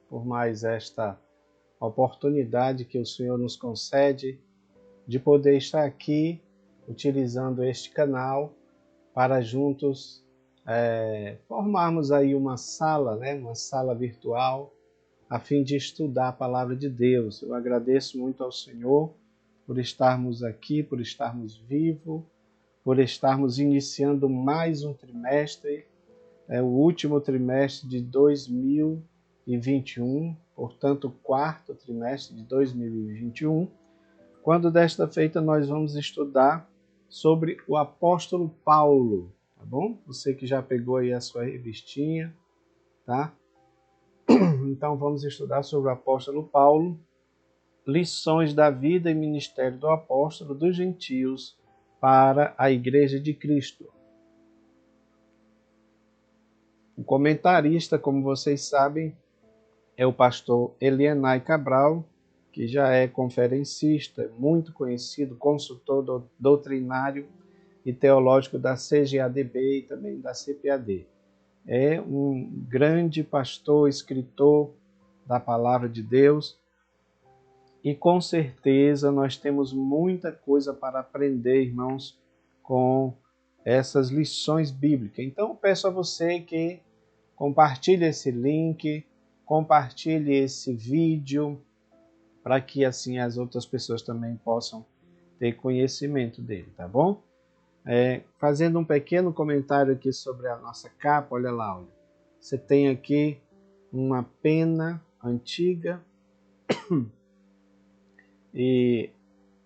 por mais esta oportunidade que o Senhor nos concede de poder estar aqui utilizando este canal para juntos formarmos aí uma sala, né, uma sala virtual, a fim de estudar a palavra de Deus. Eu agradeço muito ao Senhor por estarmos aqui, por estarmos vivos, por estarmos iniciando mais um trimestre, o último trimestre de 2021, portanto, o quarto trimestre de 2021, quando desta feita nós vamos estudar sobre o apóstolo Paulo, tá bom? Você que já pegou aí a sua revistinha, tá? Então vamos estudar sobre o apóstolo Paulo, lições da vida e ministério do apóstolo dos gentios para a Igreja de Cristo. O comentarista, como vocês sabem, é o pastor Elienay Cabral, que já é conferencista, muito conhecido, consultor doutrinário e teológico da CGADB e também da CPAD. É um grande pastor, escritor da palavra de Deus, e com certeza nós temos muita coisa para aprender, irmãos, com essas lições bíblicas. Então, peço a você que compartilhe esse link, compartilhe esse vídeo, para que assim as outras pessoas também possam ter conhecimento dele, tá bom? Fazendo um pequeno comentário aqui sobre a nossa capa, olha lá, olha. Você tem aqui uma pena antiga e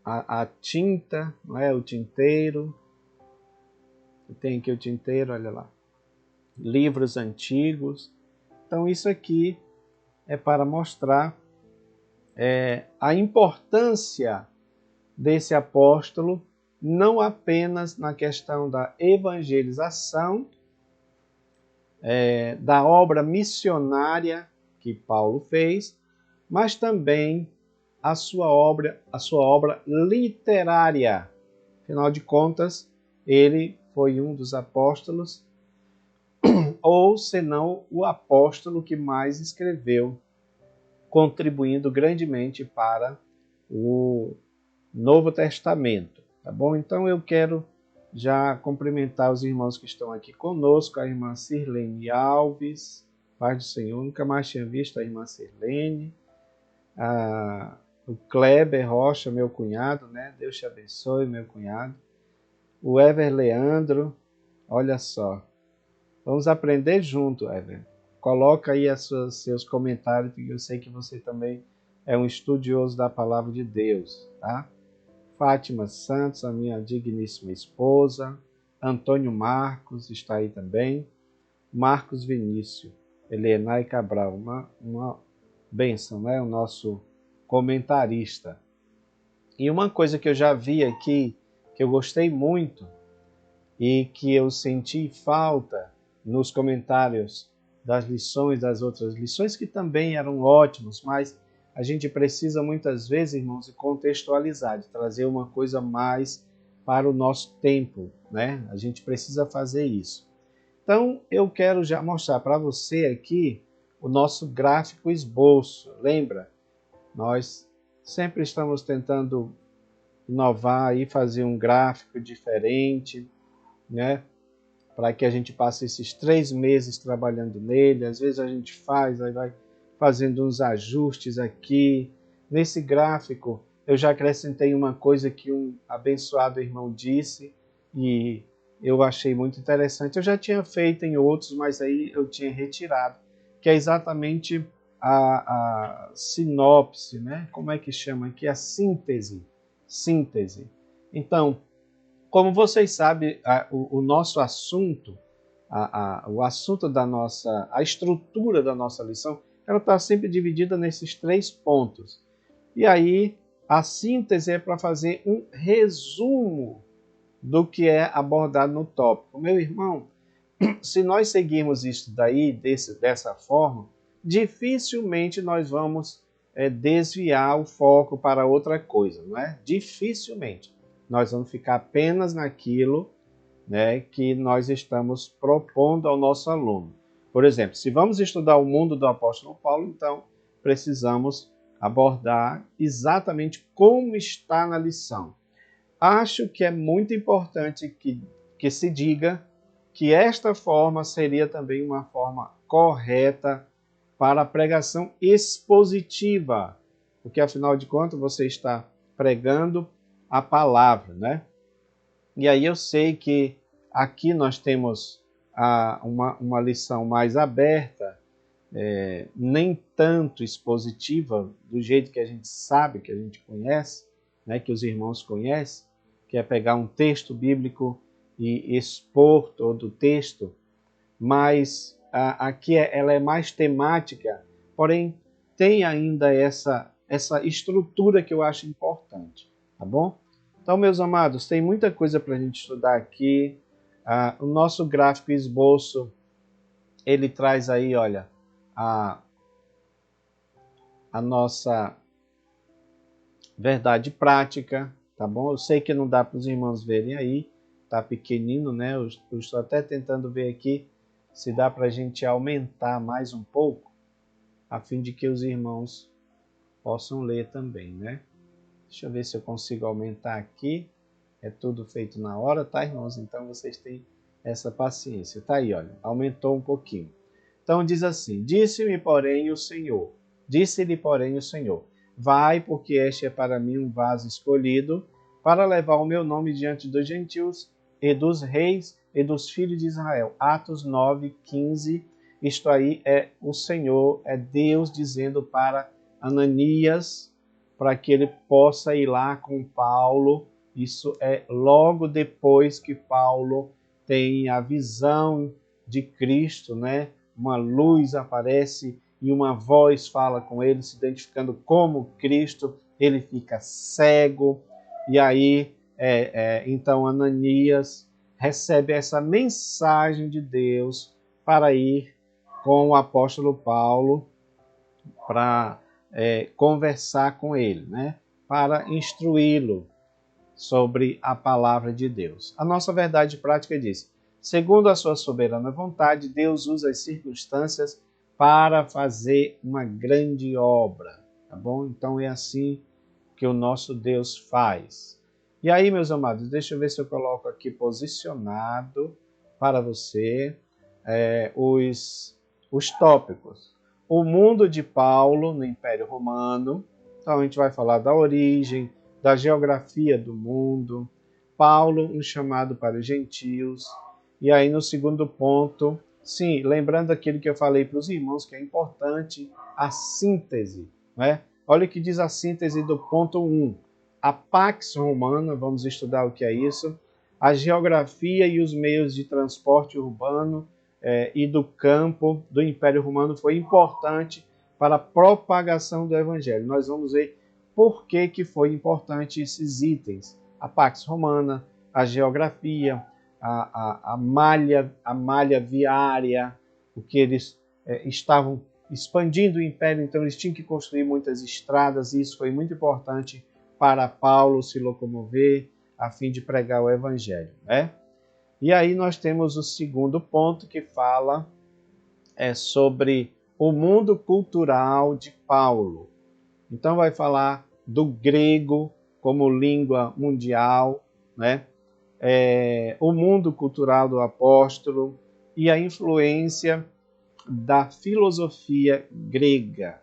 a tinta, não é? O tinteiro. Você tem aqui o tinteiro, olha lá. Livros antigos. Então isso aqui é para mostrar a importância desse apóstolo, não apenas na questão da evangelização, da obra missionária que Paulo fez, mas também a sua obra literária. Afinal de contas, ele foi um dos apóstolos, ou senão o apóstolo que mais escreveu, contribuindo grandemente para o Novo Testamento, tá bom? Então eu quero já cumprimentar os irmãos que estão aqui conosco, a irmã Sirlene Alves, paz do Senhor, nunca mais tinha visto a irmã Sirlene, o Kleber Rocha, meu cunhado, né? Deus te abençoe, meu cunhado. O Ever Leandro, olha só. Vamos aprender junto, Ever. Coloca aí seus comentários, porque eu sei que você também é um estudioso da palavra de Deus, tá? Fátima Santos, a minha digníssima esposa. Antônio Marcos está aí também. Marcos Vinícius, Elienay Cabral, uma bênção, né? O nosso comentarista. E uma coisa que eu já vi aqui, que eu gostei muito e que eu senti falta nos comentários das lições, das outras lições, que também eram ótimos, mas a gente precisa muitas vezes, irmãos, de contextualizar, de trazer uma coisa mais para o nosso tempo, né? A gente precisa fazer isso. Então, eu quero já mostrar para você aqui o nosso gráfico esboço. Lembra? Nós sempre estamos tentando inovar e fazer um gráfico diferente, né? Para que a gente passe esses 3 meses trabalhando nele. Às vezes a gente faz, aí vai fazendo uns ajustes aqui. Nesse gráfico, eu já acrescentei uma coisa que um abençoado irmão disse e eu achei muito interessante. Eu já tinha feito em outros, mas aí eu tinha retirado, que é exatamente a sinopse, né? Como é que chama aqui? A síntese. Síntese. Então, como vocês sabem, o nosso assunto, o assunto da nossa, a estrutura da nossa lição, ela está sempre dividida nesses 3 pontos. E aí, a síntese é para fazer um resumo do que é abordado no tópico. Meu irmão, se nós seguirmos isso daí, dessa forma, dificilmente nós vamos desviar o foco para outra coisa, não é? Dificilmente. Nós vamos ficar apenas naquilo, né, que nós estamos propondo ao nosso aluno. Por exemplo, se vamos estudar o mundo do apóstolo Paulo, então precisamos abordar exatamente como está na lição. Acho que é muito importante que se diga que esta forma seria também uma forma correta para a pregação expositiva, porque afinal de contas você está pregando a palavra, né? E aí eu sei que aqui nós temos uma lição mais aberta, nem tanto expositiva, do jeito que a gente sabe, que a gente conhece, né, que os irmãos conhecem, que é pegar um texto bíblico e expor todo o texto, mas aqui ela é mais temática, porém tem ainda essa estrutura que eu acho importante, tá bom? Então, meus amados, tem muita coisa para a gente estudar aqui. O nosso gráfico esboço, ele traz aí, olha, a nossa verdade prática, tá bom? Eu sei que não dá para os irmãos verem aí, tá pequenino, né? Eu estou até tentando ver aqui se dá para a gente aumentar mais um pouco, a fim de que os irmãos possam ler também, né? Deixa eu ver se eu consigo aumentar aqui. É tudo feito na hora, tá, irmãos? Então vocês têm essa paciência. Tá aí, olha, aumentou um pouquinho. Então diz assim: disse-lhe, porém, o Senhor, vai, porque este é para mim um vaso escolhido, para levar o meu nome diante dos gentios e dos reis e dos filhos de Israel. Atos 9:15. Isto aí é o Senhor, é Deus dizendo para Ananias, para que ele possa ir lá com Paulo. Isso é logo depois que Paulo tem a visão de Cristo, né? Uma luz aparece e uma voz fala com ele, se identificando como Cristo. Ele fica cego e aí então Ananias recebe essa mensagem de Deus para ir com o apóstolo Paulo para conversar com ele, né? Para instruí-lo sobre a palavra de Deus. A nossa verdade prática diz: segundo a sua soberana vontade, Deus usa as circunstâncias para fazer uma grande obra, tá bom? Então é assim que o nosso Deus faz. E aí, meus amados, deixa eu ver se eu coloco aqui posicionado para você os tópicos. O mundo de Paulo no Império Romano. Então a gente vai falar da origem, da geografia do mundo, Paulo, um chamado para os gentios. E aí no segundo ponto, sim, lembrando aquilo que eu falei para os irmãos, que é importante a síntese, né? Olha o que diz a síntese do ponto 1. A Pax Romana, vamos estudar o que é isso, a geografia e os meios de transporte urbano e do campo do Império Romano foi importante para a propagação do Evangelho. Nós vamos ver por que foi importante esses itens. A Pax Romana, a geografia, a malha viária, porque eles estavam expandindo o império, então eles tinham que construir muitas estradas, e isso foi muito importante para Paulo se locomover a fim de pregar o Evangelho, né? E aí nós temos o segundo ponto que fala sobre o mundo cultural de Paulo. Então vai falar do grego como língua mundial, né? O mundo cultural do apóstolo e a influência da filosofia grega.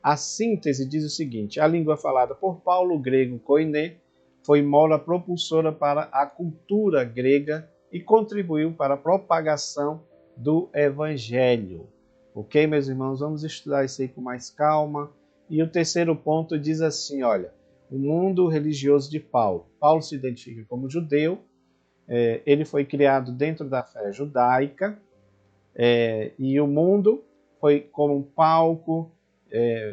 A síntese diz o seguinte: a língua falada por Paulo, o grego koiné, foi mola propulsora para a cultura grega e contribuiu para a propagação do evangelho. Ok, meus irmãos? Vamos estudar isso aí com mais calma. E o terceiro ponto diz assim, olha, o mundo religioso de Paulo. Paulo se identifica como judeu, ele foi criado dentro da fé judaica, e o mundo foi como um palco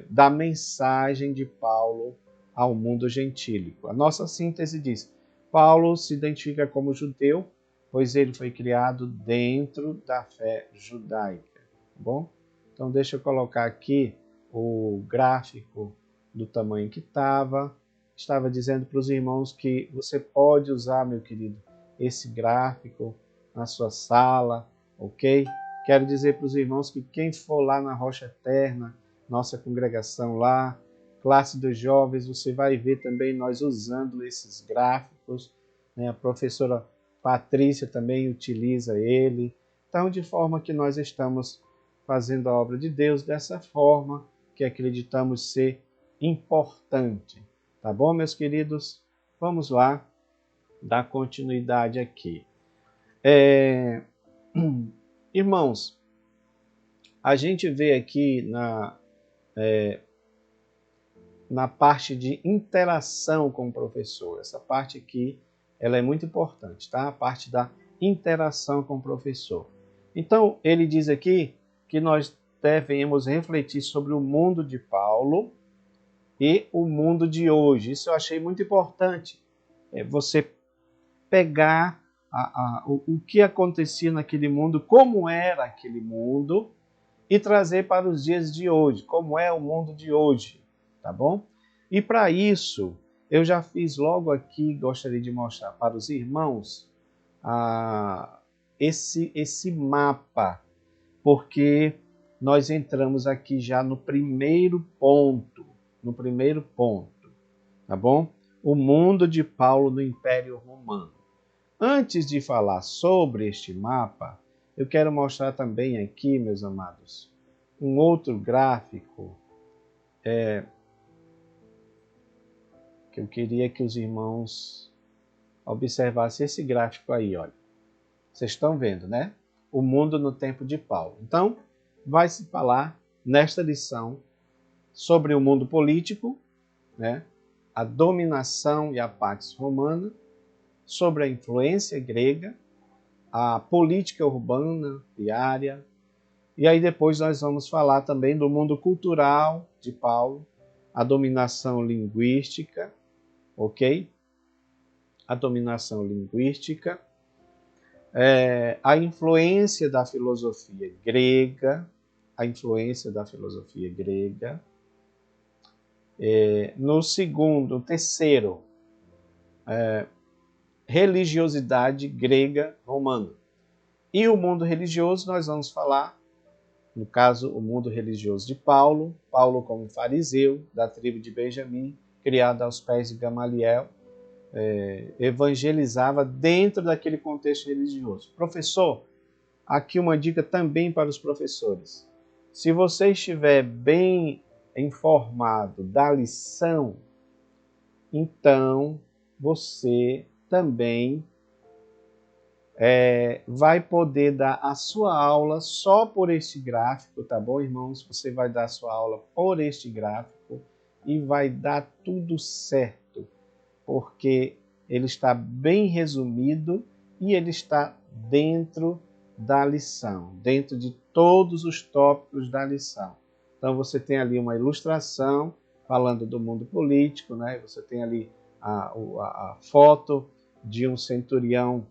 da mensagem de Paulo ao mundo gentílico. A nossa síntese diz: Paulo se identifica como judeu, pois ele foi criado dentro da fé judaica. Tá bom? Então deixa eu colocar aqui o gráfico do tamanho que estava. Estava dizendo para os irmãos que você pode usar, meu querido, esse gráfico na sua sala, ok? Quero dizer para os irmãos que quem for lá na Rocha Eterna, nossa congregação lá, classe dos jovens, você vai ver também nós usando esses gráficos, né? A professora Patrícia também utiliza ele. Então, de forma que nós estamos fazendo a obra de Deus dessa forma que acreditamos ser importante. Tá bom, meus queridos? Vamos lá dar continuidade aqui. Irmãos, a gente vê aqui na parte de interação com o professor. Essa parte aqui, ela é muito importante, tá? A parte da interação com o professor. Então, ele diz aqui que nós devemos refletir sobre o mundo de Paulo e o mundo de hoje. Isso eu achei muito importante. Você pegar o que acontecia naquele mundo, como era aquele mundo, e trazer para os dias de hoje, como é o mundo de hoje, tá bom? E para isso, eu já fiz logo aqui, gostaria de mostrar para os irmãos esse mapa, porque nós entramos aqui já no primeiro ponto, tá bom? O mundo de Paulo no Império Romano. Antes de falar sobre este mapa, eu quero mostrar também aqui, meus amados, um outro gráfico que eu queria que os irmãos observassem esse gráfico aí, olha. Vocês estão vendo, né? O mundo no tempo de Paulo. Então, vai se falar nesta lição sobre o mundo político, né? A dominação e a pax romana, sobre a influência grega, a política urbana diária, e aí depois nós vamos falar também do mundo cultural de Paulo, a dominação linguística, ok? A dominação linguística, a influência da filosofia grega, no terceiro, religiosidade grega romana. E o mundo religioso nós vamos falar, no caso, o mundo religioso de Paulo como fariseu da tribo de Benjamim, criado aos pés de Gamaliel, evangelizava dentro daquele contexto religioso. Professor, aqui uma dica também para os professores. Se você estiver bem informado da lição, então você também vai poder dar a sua aula só por este gráfico, tá bom, irmãos? Você vai dar a sua aula por este gráfico e vai dar tudo certo, porque ele está bem resumido e ele está dentro da lição, dentro de todos os tópicos da lição. Então você tem ali uma ilustração falando do mundo político, né? Você tem ali a foto de um centurião,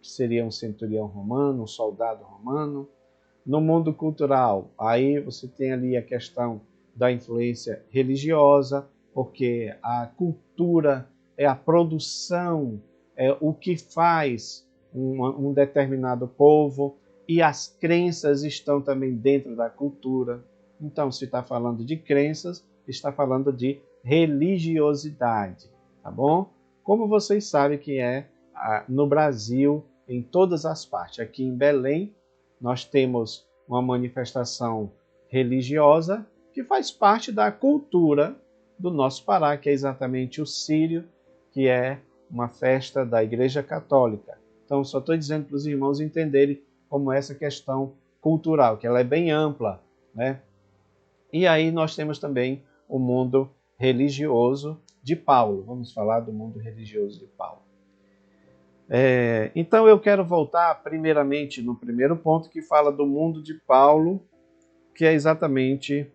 que seria um centurião romano, um soldado romano. No mundo cultural, aí você tem ali a questão da influência religiosa, porque a cultura é a produção, é o que faz um determinado povo, e as crenças estão também dentro da cultura. Então, se está falando de crenças, está falando de religiosidade, tá bom? Como vocês sabem que é no Brasil, em todas as partes. Aqui em Belém, nós temos uma manifestação religiosa que faz parte da cultura do nosso Pará, que é exatamente o Sírio, que é uma festa da Igreja Católica. Então, só estou dizendo para os irmãos entenderem como essa questão cultural, que ela é bem ampla, né? E aí nós temos também o mundo religioso de Paulo. Vamos falar do mundo religioso de Paulo. Então eu quero voltar primeiramente no primeiro ponto que fala do mundo de Paulo, que é exatamente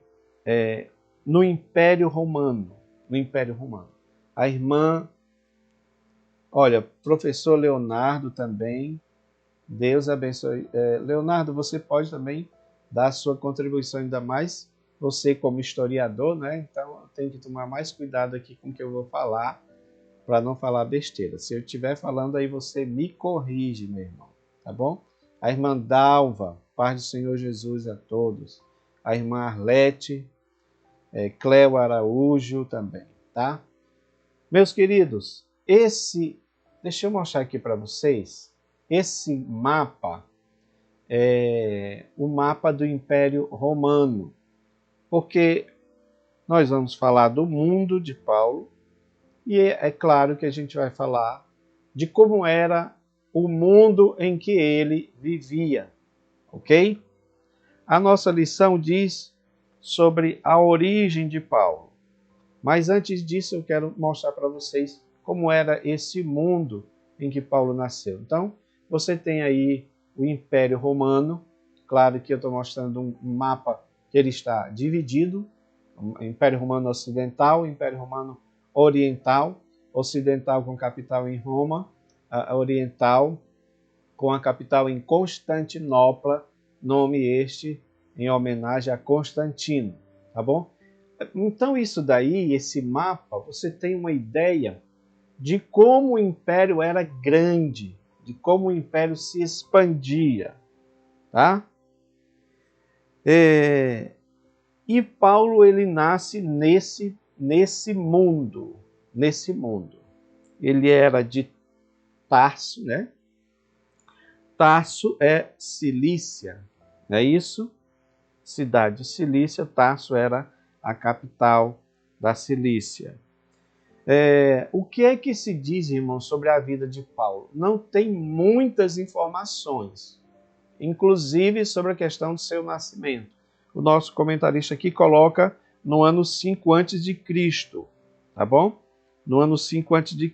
no Império Romano. No Império Romano. A irmã, olha, professor Leonardo também, Deus abençoe. Leonardo, você pode também dar a sua contribuição, ainda mais você como historiador, né? Então eu tenho que tomar mais cuidado aqui com o que eu vou falar, para não falar besteira. Se eu estiver falando aí, você me corrige, meu irmão, tá bom? A irmã Dalva, Paz do Senhor Jesus a todos. A irmã Arlete, Cléo Araújo também, tá? Meus queridos, deixa eu mostrar aqui para vocês, esse mapa é o mapa do Império Romano, porque nós vamos falar do mundo de Paulo, e é claro que a gente vai falar de como era o mundo em que ele vivia, ok? A nossa lição diz sobre a origem de Paulo. Mas antes disso eu quero mostrar para vocês como era esse mundo em que Paulo nasceu. Então, você tem aí o Império Romano, claro que eu estou mostrando um mapa que ele está dividido, o Império Romano Ocidental, o Império Romano Oriental, Ocidental com capital em Roma, Oriental com a capital em Constantinopla, nome este em homenagem a Constantino, tá bom? Então isso daí, esse mapa, você tem uma ideia de como o império era grande, de como o império se expandia, tá? E Paulo, ele nasce nesse mundo. Ele era de Tarso, né? Tarso é Cilícia, não é isso? Cidade de Cilícia, Tarso era a capital da Cilícia. O que é que se diz, irmão, sobre a vida de Paulo? Não tem muitas informações, inclusive sobre a questão do seu nascimento. O nosso comentarista aqui coloca no ano 5 a.C., tá bom? No ano 5 a.C.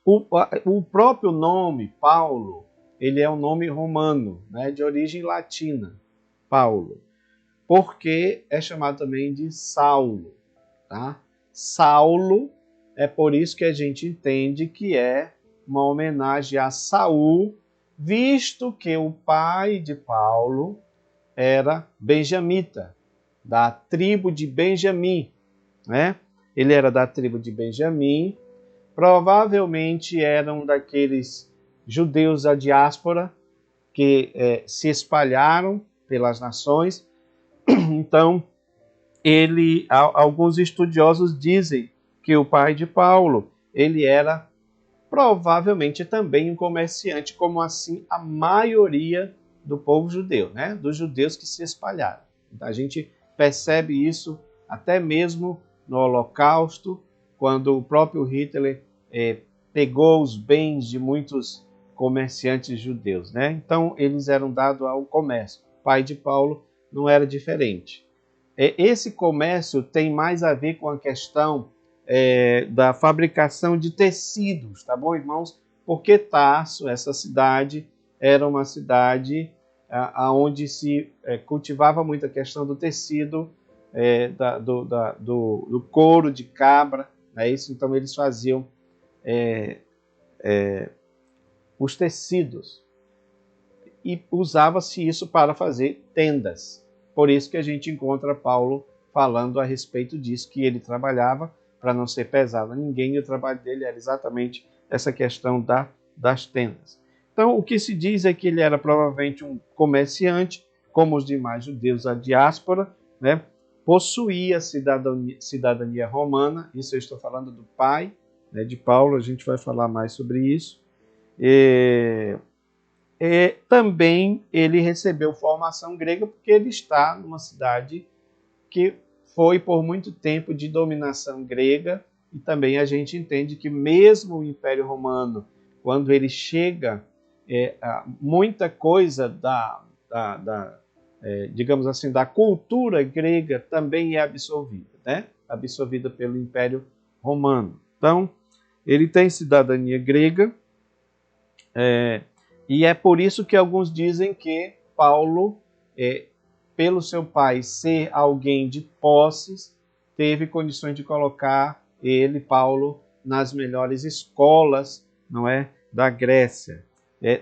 O próprio nome, Paulo, ele é um nome romano, né, de origem latina, Paulo, porque é chamado também de Saulo, tá? Saulo, é por isso que a gente entende que é uma homenagem a Saul, visto que o pai de Paulo era benjamita, da tribo de Benjamim, né? Ele era da tribo de Benjamim, provavelmente eram daqueles judeus da diáspora que se espalharam pelas nações. Então, alguns estudiosos dizem que o pai de Paulo, ele era provavelmente também um comerciante, como assim a maioria do povo judeu, né? Dos judeus que se espalharam. Então, a gente percebe isso até mesmo no Holocausto, quando o próprio Hitler pegou os bens de muitos comerciantes judeus, né? Então, eles eram dados ao comércio. O pai de Paulo não era diferente. Esse comércio tem mais a ver com a questão da fabricação de tecidos, tá bom, irmãos? Porque Tarso, essa cidade, era uma cidade onde se cultivava muito a questão do tecido, do couro de cabra, é isso? Então eles faziam os tecidos e usava-se isso para fazer tendas. Por isso que a gente encontra Paulo falando a respeito disso, que ele trabalhava para não ser pesado a ninguém, e o trabalho dele era exatamente essa questão das tendas. Então, o que se diz é que ele era provavelmente um comerciante, como os demais judeus da diáspora, né? Possuía cidadania romana, isso eu estou falando do pai, né, de Paulo, a gente vai falar mais sobre isso. Também ele recebeu formação grega, porque ele está numa cidade que foi por muito tempo de dominação grega, e também a gente entende que mesmo o Império Romano, quando ele chega, muita coisa digamos assim, da cultura grega também é absorvida, né? Absorvida pelo Império Romano. Então, ele tem cidadania grega, e é por isso que alguns dizem que Paulo, pelo seu pai ser alguém de posses, teve condições de colocar ele, Paulo, nas melhores escolas, não é, da Grécia.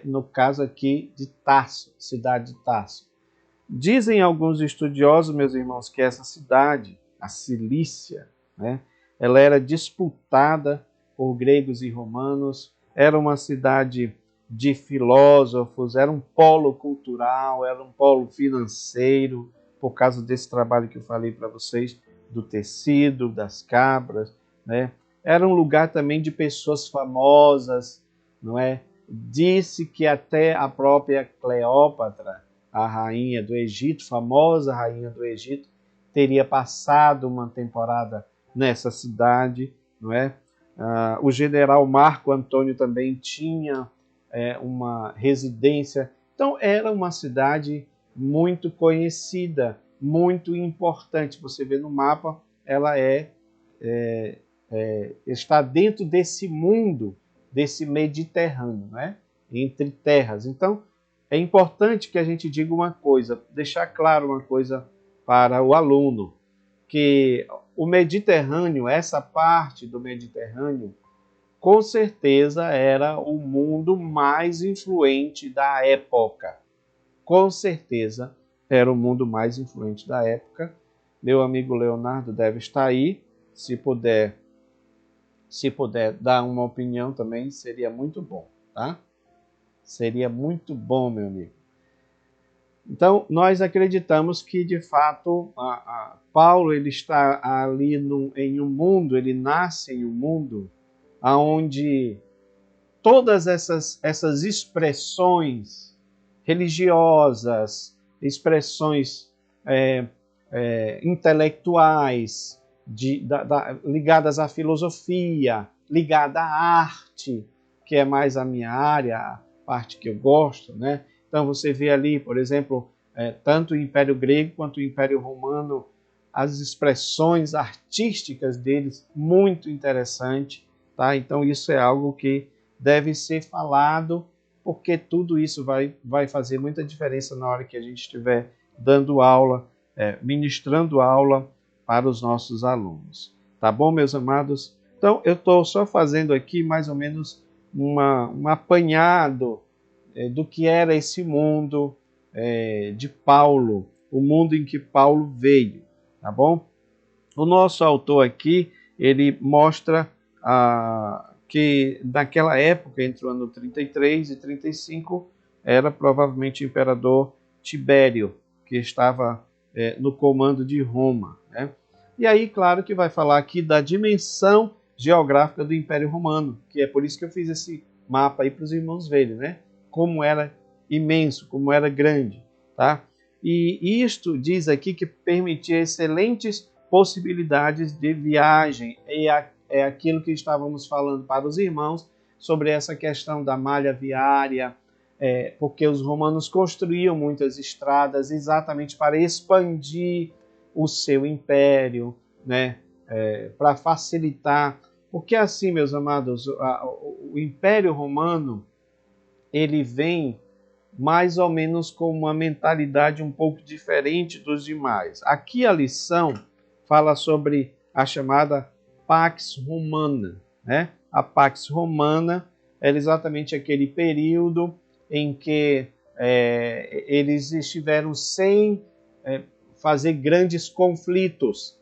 No caso aqui de Tarso, cidade de Tarso. Dizem alguns estudiosos, meus irmãos, que essa cidade, a Cilícia, né, ela era disputada por gregos e romanos, era uma cidade de filósofos, era um polo cultural, era um polo financeiro, por causa desse trabalho que eu falei para vocês, do tecido, das cabras, né? Era um lugar também de pessoas famosas, não é? Disse que até a própria Cleópatra, a rainha do Egito, famosa rainha do Egito, teria passado uma temporada nessa cidade, não é? O general Marco Antônio também tinha uma residência. Então, era uma cidade muito conhecida, muito importante. Você vê no mapa, ela está dentro desse mundo, desse Mediterrâneo, né? Entre terras. Então, é importante que a gente diga uma coisa, deixar claro uma coisa para o aluno, que o Mediterrâneo, essa parte do Mediterrâneo, com certeza era o mundo mais influente da época. Com certeza era o mundo mais influente da época. Meu amigo Leonardo deve estar aí. Se puder dar uma opinião também, seria muito bom, tá? Seria muito bom, meu amigo. Então, nós acreditamos que, de fato, Paulo ele está ali em um mundo, ele nasce em um mundo onde todas essas expressões religiosas, expressões intelectuais, ligadas à filosofia, ligada à arte, que é mais a minha área, a parte que eu gosto, né? Então você vê ali, por exemplo, tanto o Império Grego quanto o Império Romano, as expressões artísticas deles, muito interessante, tá? Então isso é algo que deve ser falado, porque tudo isso vai fazer muita diferença na hora que a gente estiver dando aula, ministrando aula para os nossos alunos. Tá bom, meus amados? Então, eu estou só fazendo aqui mais ou menos um apanhado do que era esse mundo de Paulo, o mundo em que Paulo veio, tá bom? O nosso autor aqui, ele mostra que naquela época, entre o ano 33 e 35, era provavelmente o imperador Tibério, que estava no comando de Roma, né? E aí, claro que vai falar aqui da dimensão geográfica do Império Romano, que é por isso que eu fiz esse mapa aí para os irmãos verem, né? Como era imenso, como era grande, tá? E isto diz aqui que permitia excelentes possibilidades de viagem. É aquilo que estávamos falando para os irmãos sobre essa questão da malha viária, porque os romanos construíam muitas estradas exatamente para expandir o seu império, né? Para facilitar. Porque assim, meus amados, o Império Romano ele vem mais ou menos com uma mentalidade um pouco diferente dos demais. Aqui a lição fala sobre a chamada Pax Romana, né? A Pax Romana é exatamente aquele período em que eles estiveram sem fazer grandes conflitos.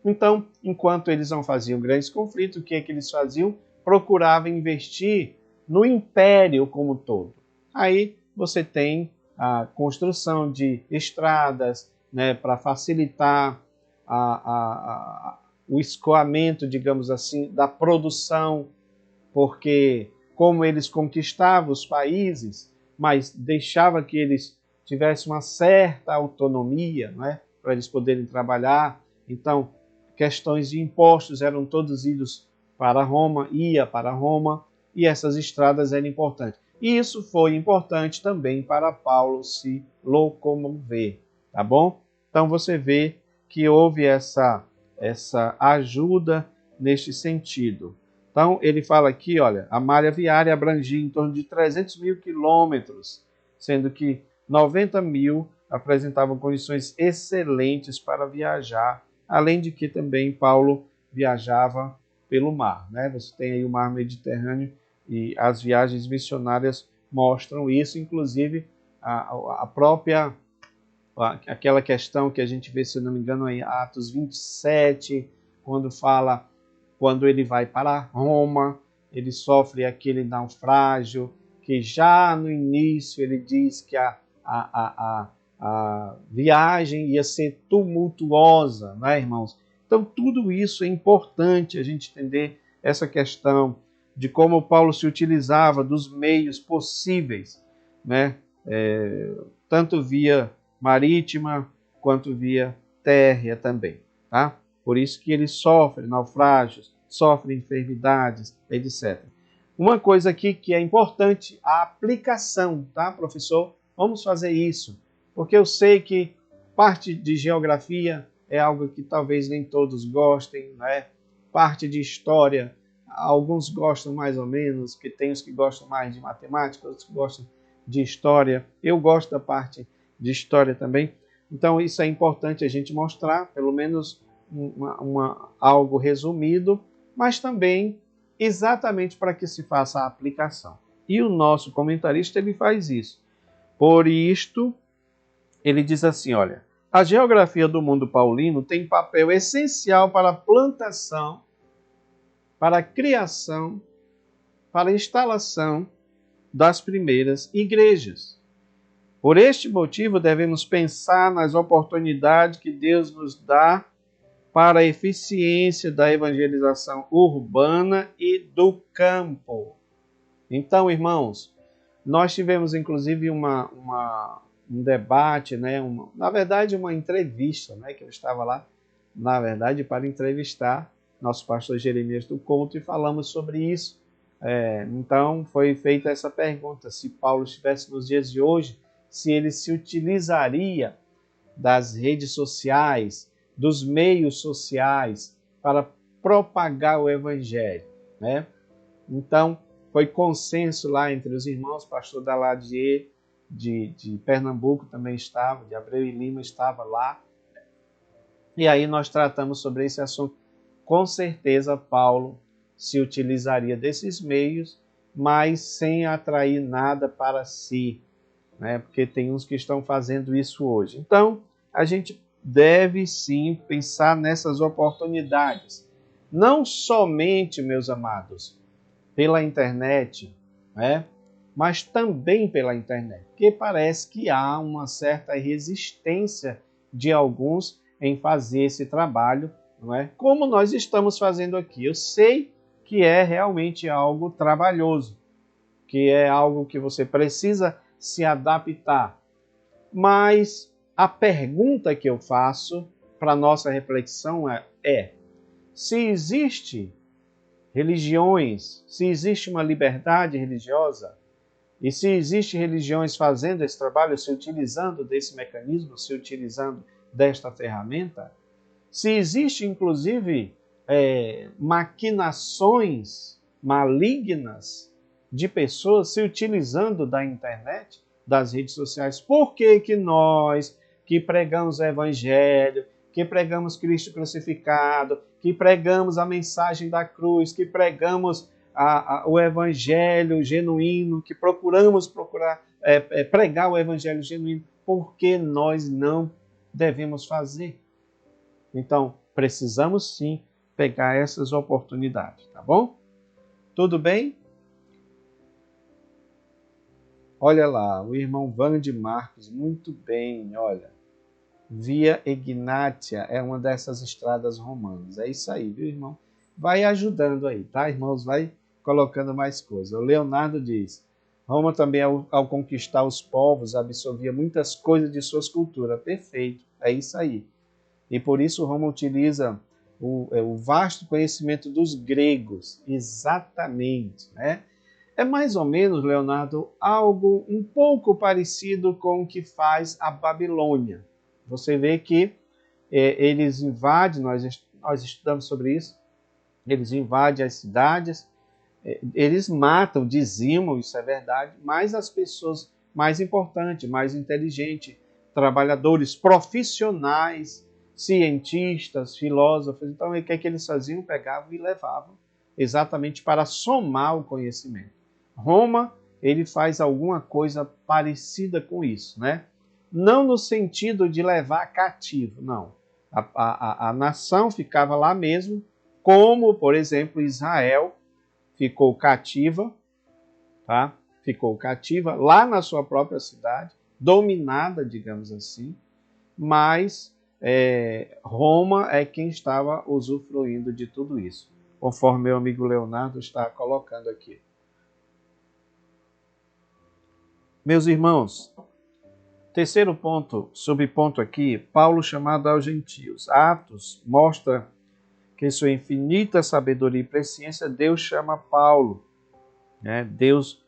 Então, enquanto eles não faziam grandes conflitos, o que é que eles faziam? Procuravam investir no império como um todo. Aí você tem a construção de estradas, né, para facilitar o escoamento, digamos assim, da produção, porque como eles conquistavam os países, mas deixava que eles tivessem uma certa autonomia, não é, para eles poderem trabalhar. Então, questões de impostos eram todos idos para Roma, ia para Roma, e essas estradas eram importantes. E isso foi importante também para Paulo se locomover, tá bom? Então você vê que houve essa ajuda neste sentido. Então ele fala aqui, olha, a malha viária abrangia em torno de 300 mil quilômetros, sendo que 90 mil apresentavam condições excelentes para viajar, além de que também Paulo viajava pelo mar, né? Você tem aí o mar Mediterrâneo e as viagens missionárias mostram isso, inclusive a própria, aquela questão que a gente vê, se eu não me engano, em Atos 27, quando ele vai para Roma, ele sofre aquele naufrágio, porque já no início ele diz que a viagem ia ser tumultuosa, né, irmãos? Então, tudo isso é importante a gente entender essa questão de como Paulo se utilizava dos meios possíveis, né? Tanto via marítima quanto via térrea também, tá? Por isso que ele sofre naufrágios, sofre enfermidades, etc. Uma coisa aqui que é importante, a aplicação, tá, professor? Vamos fazer isso, porque eu sei que parte de geografia é algo que talvez nem todos gostem, né? Parte de história, alguns gostam mais ou menos, que tem os que gostam mais de matemática, outros que gostam de história. Eu gosto da parte de história também. Então, isso é importante a gente mostrar, pelo menos algo resumido, mas também exatamente para que se faça a aplicação. E o nosso comentarista ele faz isso. Por isto, ele diz assim, olha, a geografia do mundo paulino tem papel essencial para a plantação, para a criação, para a instalação das primeiras igrejas. Por este motivo, devemos pensar nas oportunidades que Deus nos dá para a eficiência da evangelização urbana e do campo. Então, irmãos, nós tivemos inclusive um debate, né? Na verdade, uma entrevista, né? Que eu estava lá, na verdade, para entrevistar nosso pastor Jeremias do Couto e falamos sobre isso. Então, foi feita essa pergunta, se Paulo estivesse nos dias de hoje, se ele se utilizaria das redes sociais, dos meios sociais, para propagar o evangelho, né? Então, foi consenso lá entre os irmãos, o pastor Daladier de Pernambuco também estava, de Abreu e Lima estava lá, e aí nós tratamos sobre esse assunto. Com certeza, Paulo se utilizaria desses meios, mas sem atrair nada para si, né? Porque tem uns que estão fazendo isso hoje. Então, a gente deve sim pensar nessas oportunidades. Não somente, meus amados, pela internet, né? Mas também pela internet, porque parece que há uma certa resistência de alguns em fazer esse trabalho, não é? Como nós estamos fazendo aqui. Eu sei que é realmente algo trabalhoso, que é algo que você precisa se adaptar. Mas a pergunta que eu faço para nossa reflexão é: se existe religiões, se existe uma liberdade religiosa, e se existe religiões fazendo esse trabalho, se utilizando desse mecanismo, se utilizando desta ferramenta, se existe inclusive maquinações malignas de pessoas se utilizando da internet, das redes sociais, por que que nós que pregamos o evangelho, que pregamos Cristo crucificado, que pregamos a mensagem da cruz, que pregamos o evangelho genuíno, que procuramos pregar o evangelho genuíno, por que nós não devemos fazer? Então, precisamos sim pegar essas oportunidades, tá bom? Tudo bem? Olha lá, o irmão Vande Marcos, muito bem, olha. Via Ignátia é uma dessas estradas romanas. É isso aí, viu, irmão? Vai ajudando aí, tá, irmãos? Vai colocando mais coisas. O Leonardo diz, Roma também, ao conquistar os povos, absorvia muitas coisas de suas culturas. Perfeito, é isso aí. E por isso Roma utiliza o vasto conhecimento dos gregos, exatamente, né? É mais ou menos, Leonardo, algo um pouco parecido com o que faz a Babilônia. Você vê que eles invadem, nós estudamos sobre isso, eles invadem as cidades, eles matam, dizimam, isso é verdade, mas as pessoas mais importantes, mais inteligentes, trabalhadores, profissionais, cientistas, filósofos, então o que é que eles faziam? Pegavam e levavam exatamente para somar o conhecimento. Roma, ele faz alguma coisa parecida com isso, né? Não no sentido de levar cativo, não. A nação ficava lá mesmo, como, por exemplo, Israel ficou cativa, tá? ficou cativa lá na sua própria cidade, dominada, digamos assim, mas Roma é quem estava usufruindo de tudo isso, conforme meu amigo Leonardo está colocando aqui. Meus irmãos, terceiro ponto, subponto aqui, Paulo chamado aos gentios. Atos mostra que em sua infinita sabedoria e presciência, Deus chama Paulo. Deus,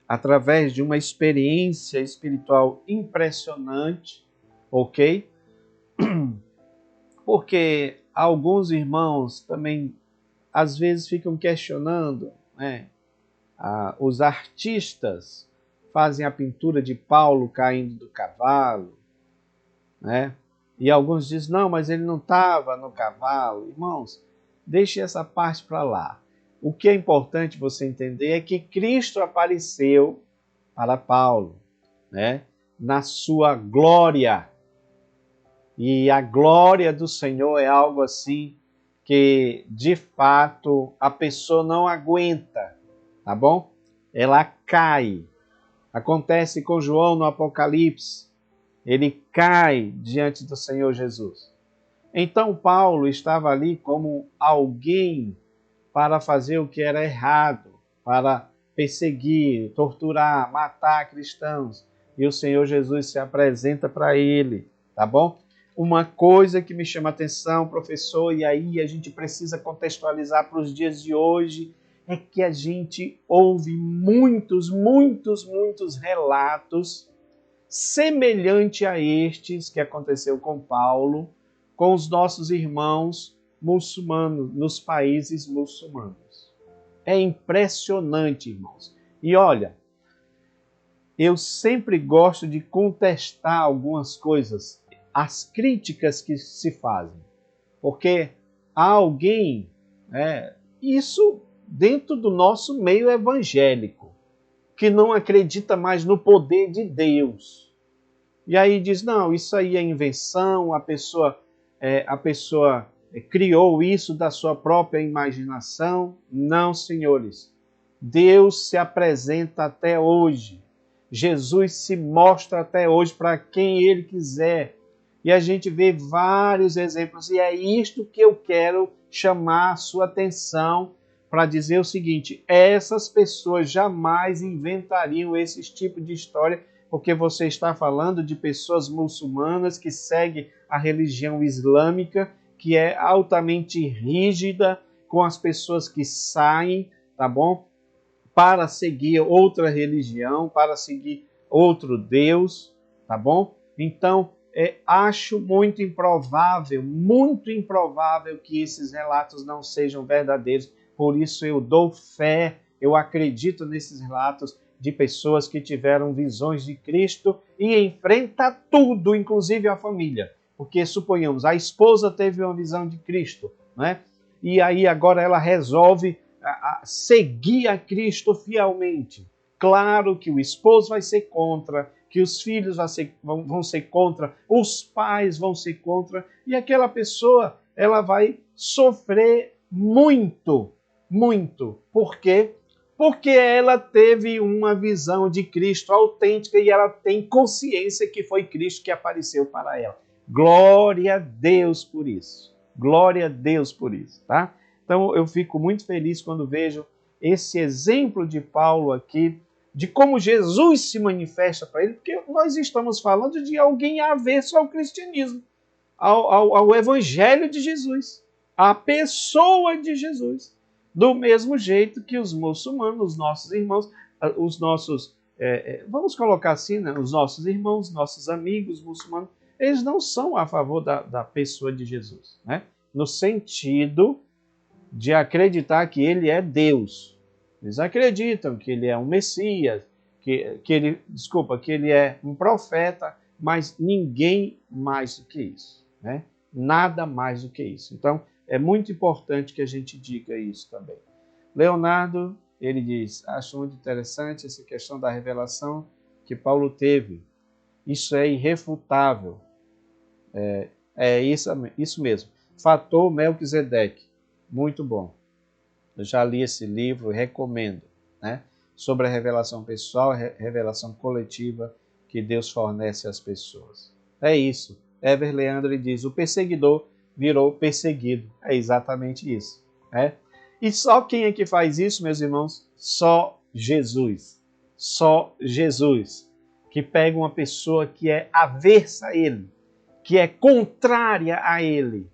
através de uma experiência espiritual impressionante, ok? Porque alguns irmãos também, às vezes, ficam questionando, os artistas fazem a pintura de Paulo caindo do cavalo, né? E alguns dizem, não, mas ele não estava no cavalo. Irmãos, deixe essa parte para lá. O que é importante você entender é que Cristo apareceu para Paulo, né? Na sua glória. E a glória do Senhor é algo assim que, de fato, a pessoa não aguenta, tá bom? Ela cai. Acontece com João no Apocalipse. Ele cai diante do Senhor Jesus. Então Paulo estava ali como alguém para fazer o que era errado, para perseguir, torturar, matar cristãos. E o Senhor Jesus se apresenta para ele, tá bom? Uma coisa que me chama a atenção, professor, e aí a gente precisa contextualizar para os dias de hoje, é que a gente ouve muitos relatos semelhante a estes que aconteceu com Paulo, com os nossos irmãos muçulmanos, nos países muçulmanos. É impressionante, irmãos. E olha, eu sempre gosto de contestar algumas coisas, as críticas que se fazem, porque há alguém, isso dentro do nosso meio evangélico, que não acredita mais no poder de Deus. E aí diz, não, isso aí é invenção, a pessoa criou isso da sua própria imaginação. Não, senhores. Deus se apresenta até hoje. Jesus se mostra até hoje para quem Ele quiser. E a gente vê vários exemplos. E é isto que eu quero chamar a sua atenção para dizer o seguinte, essas pessoas jamais inventariam esse tipo de história, porque você está falando de pessoas muçulmanas que seguem a religião islâmica, que é altamente rígida com as pessoas que saem, tá bom? Para seguir outra religião, para seguir outro Deus, tá bom? Então, acho muito improvável que esses relatos não sejam verdadeiros. Por isso eu dou fé, eu acredito nesses relatos de pessoas que tiveram visões de Cristo e enfrenta tudo, inclusive a família. Porque, suponhamos, a esposa teve uma visão de Cristo, né? E aí agora ela resolve seguir a Cristo fielmente. Claro que o esposo vai ser contra, que os filhos vão ser contra, os pais vão ser contra, e aquela pessoa ela vai sofrer muito. Por quê? Porque ela teve uma visão de Cristo autêntica e ela tem consciência que foi Cristo que apareceu para ela. Glória a Deus por isso. Glória a Deus por isso, tá? Então eu fico muito feliz quando vejo esse exemplo de Paulo aqui, de como Jesus se manifesta para ele, porque nós estamos falando de alguém avesso ao cristianismo, ao evangelho de Jesus, à pessoa de Jesus. Do mesmo jeito que os muçulmanos, os nossos irmãos, vamos colocar assim, né? Os nossos irmãos, nossos amigos muçulmanos, eles não são a favor da pessoa de Jesus, né? No sentido de acreditar que ele é Deus. Eles acreditam que ele é um Messias, que ele é um profeta, mas ninguém mais do que isso, né? Nada mais do que isso. Então, é muito importante que a gente diga isso também. Leonardo, ele diz, acho muito interessante essa questão da revelação que Paulo teve. Isso é irrefutável. É isso mesmo. Fator Melquisedeque. Muito bom. Eu já li esse livro, recomendo, né? sobre a revelação pessoal, revelação coletiva que Deus fornece às pessoas. É isso. Ever Leandro diz, o perseguidor virou perseguido. É exatamente isso. Né? E só quem é que faz isso, meus irmãos? Só Jesus. Só Jesus. Que pega uma pessoa que é aversa a ele, que é contrária a ele,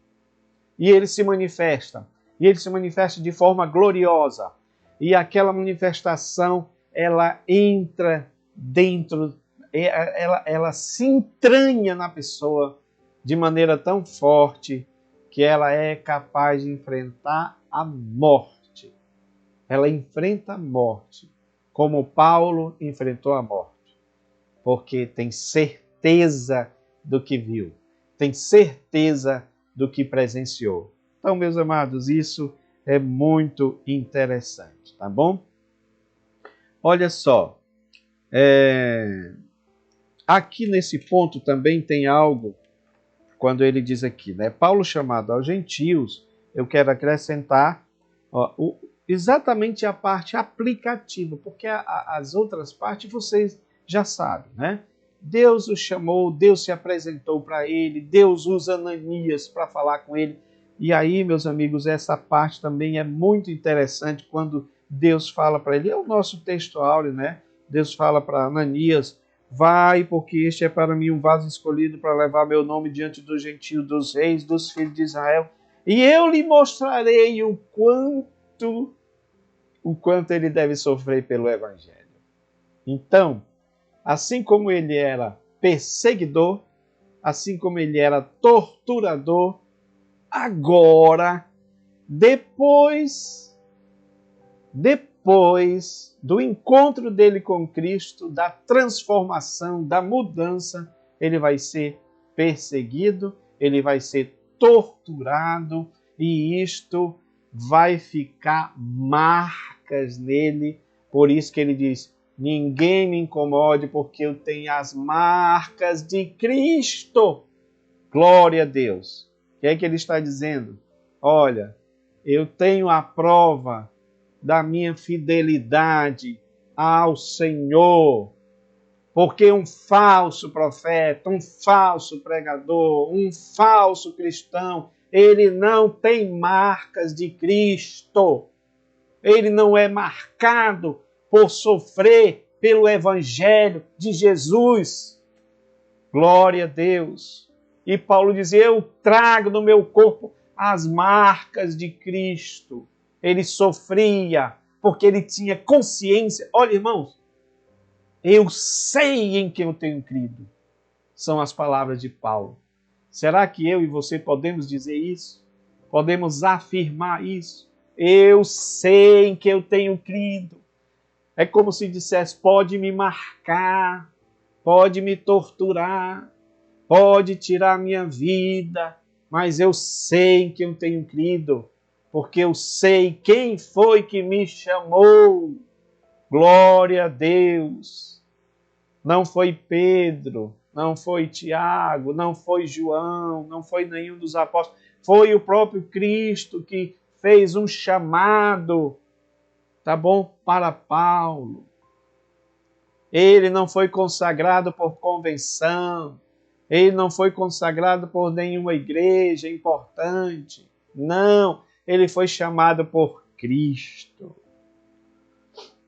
e ele se manifesta. E ele se manifesta de forma gloriosa. E aquela manifestação, ela entra dentro, ela se entranha na pessoa de maneira tão forte que ela é capaz de enfrentar a morte. Ela enfrenta a morte, como Paulo enfrentou a morte. Porque tem certeza do que viu, tem certeza do que presenciou. Então, meus amados, isso é muito interessante, tá bom? Olha só, aqui nesse ponto também tem algo, quando ele diz aqui, né? Paulo chamado aos gentios, eu quero acrescentar exatamente a parte aplicativa, porque as outras partes vocês já sabem, né? Deus o chamou, Deus se apresentou para ele, Deus usa Ananias para falar com ele. E aí, meus amigos, essa parte também é muito interessante quando Deus fala para ele. É o nosso texto áureo, né? Deus fala para Ananias, vai, porque este é para mim um vaso escolhido para levar meu nome diante dos gentios, dos reis, dos filhos de Israel. E eu lhe mostrarei o quanto ele deve sofrer pelo evangelho. Então, assim como ele era perseguidor, assim como ele era torturador, agora, depois do encontro dele com Cristo, da transformação, da mudança, ele vai ser perseguido, ele vai ser torturado, e isto vai ficar marcas nele. Por isso que ele diz, ninguém me incomode, porque eu tenho as marcas de Cristo. Glória a Deus. O que é que ele está dizendo? Olha, eu tenho a prova da minha fidelidade ao Senhor, porque um falso profeta, um falso pregador, um falso cristão, ele não tem marcas de Cristo. Ele não é marcado por sofrer pelo Evangelho de Jesus. Glória a Deus. E Paulo dizia, eu trago no meu corpo as marcas de Cristo. Ele sofria porque ele tinha consciência. Olha, irmãos, eu sei em quem eu tenho crido. São as palavras de Paulo. Será que eu e você podemos dizer isso? Podemos afirmar isso? Eu sei em que eu tenho crido. É como se dissesse, pode me marcar, pode me torturar, pode tirar minha vida, mas eu sei em que eu tenho crido, porque eu sei quem foi que me chamou. Glória a Deus. Não foi Pedro, não foi Tiago, não foi João, não foi nenhum dos apóstolos. Foi o próprio Cristo que fez um chamado, tá bom, para Paulo. Ele não foi consagrado por convenção. Ele não foi consagrado por nenhuma igreja importante. Não, ele foi chamado por Cristo.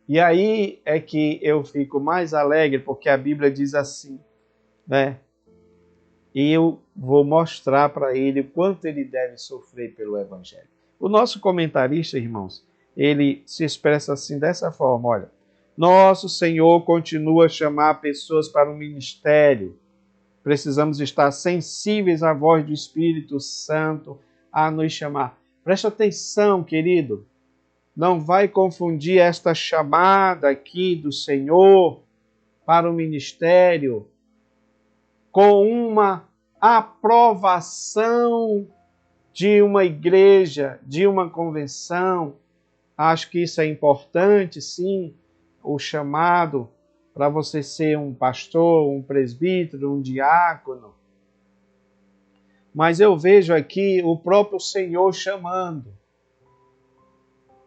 E aí é que eu fico mais alegre, porque a Bíblia diz assim, né? E eu vou mostrar para ele o quanto ele deve sofrer pelo Evangelho. O nosso comentarista, irmãos, ele se expressa assim, dessa forma, olha, nosso Senhor continua a chamar pessoas para o ministério. Precisamos estar sensíveis à voz do Espírito Santo a nos chamar. Preste atenção, querido. Não vai confundir esta chamada aqui do Senhor para o ministério com uma aprovação de uma igreja, de uma convenção. Acho que isso é importante, sim, o chamado para você ser um pastor, um presbítero, um diácono. Mas eu vejo aqui o próprio Senhor chamando.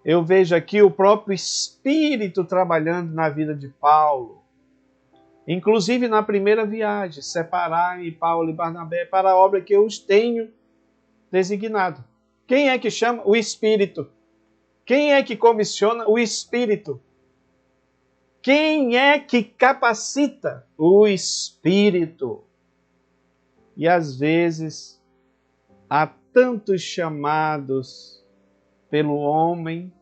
Eu vejo aqui o próprio Espírito trabalhando na vida de Paulo. Inclusive na primeira viagem, separai Paulo e Barnabé para a obra que eu os tenho designado. Quem é que chama? O Espírito. Quem é que comissiona? O Espírito. Quem é que capacita? O Espírito. E às vezes há tantos chamados pelo homem,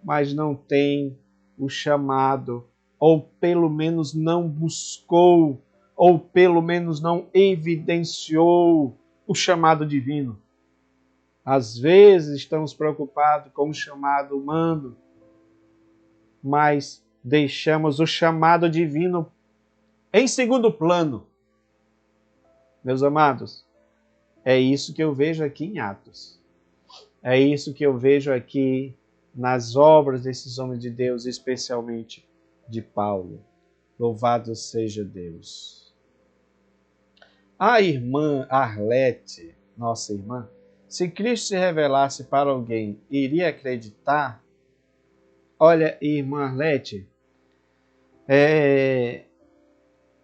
mas não tem o chamado, ou pelo menos não buscou, ou pelo menos não evidenciou o chamado divino. Às vezes estamos preocupados com o chamado humano, mas deixamos o chamado divino em segundo plano. Meus amados, é isso que eu vejo aqui em Atos. É isso que eu vejo aqui nas obras desses homens de Deus, especialmente de Paulo. Louvado seja Deus. A irmã Arlete, nossa irmã, se Cristo se revelasse para alguém, iria acreditar? Olha, irmã Arlete,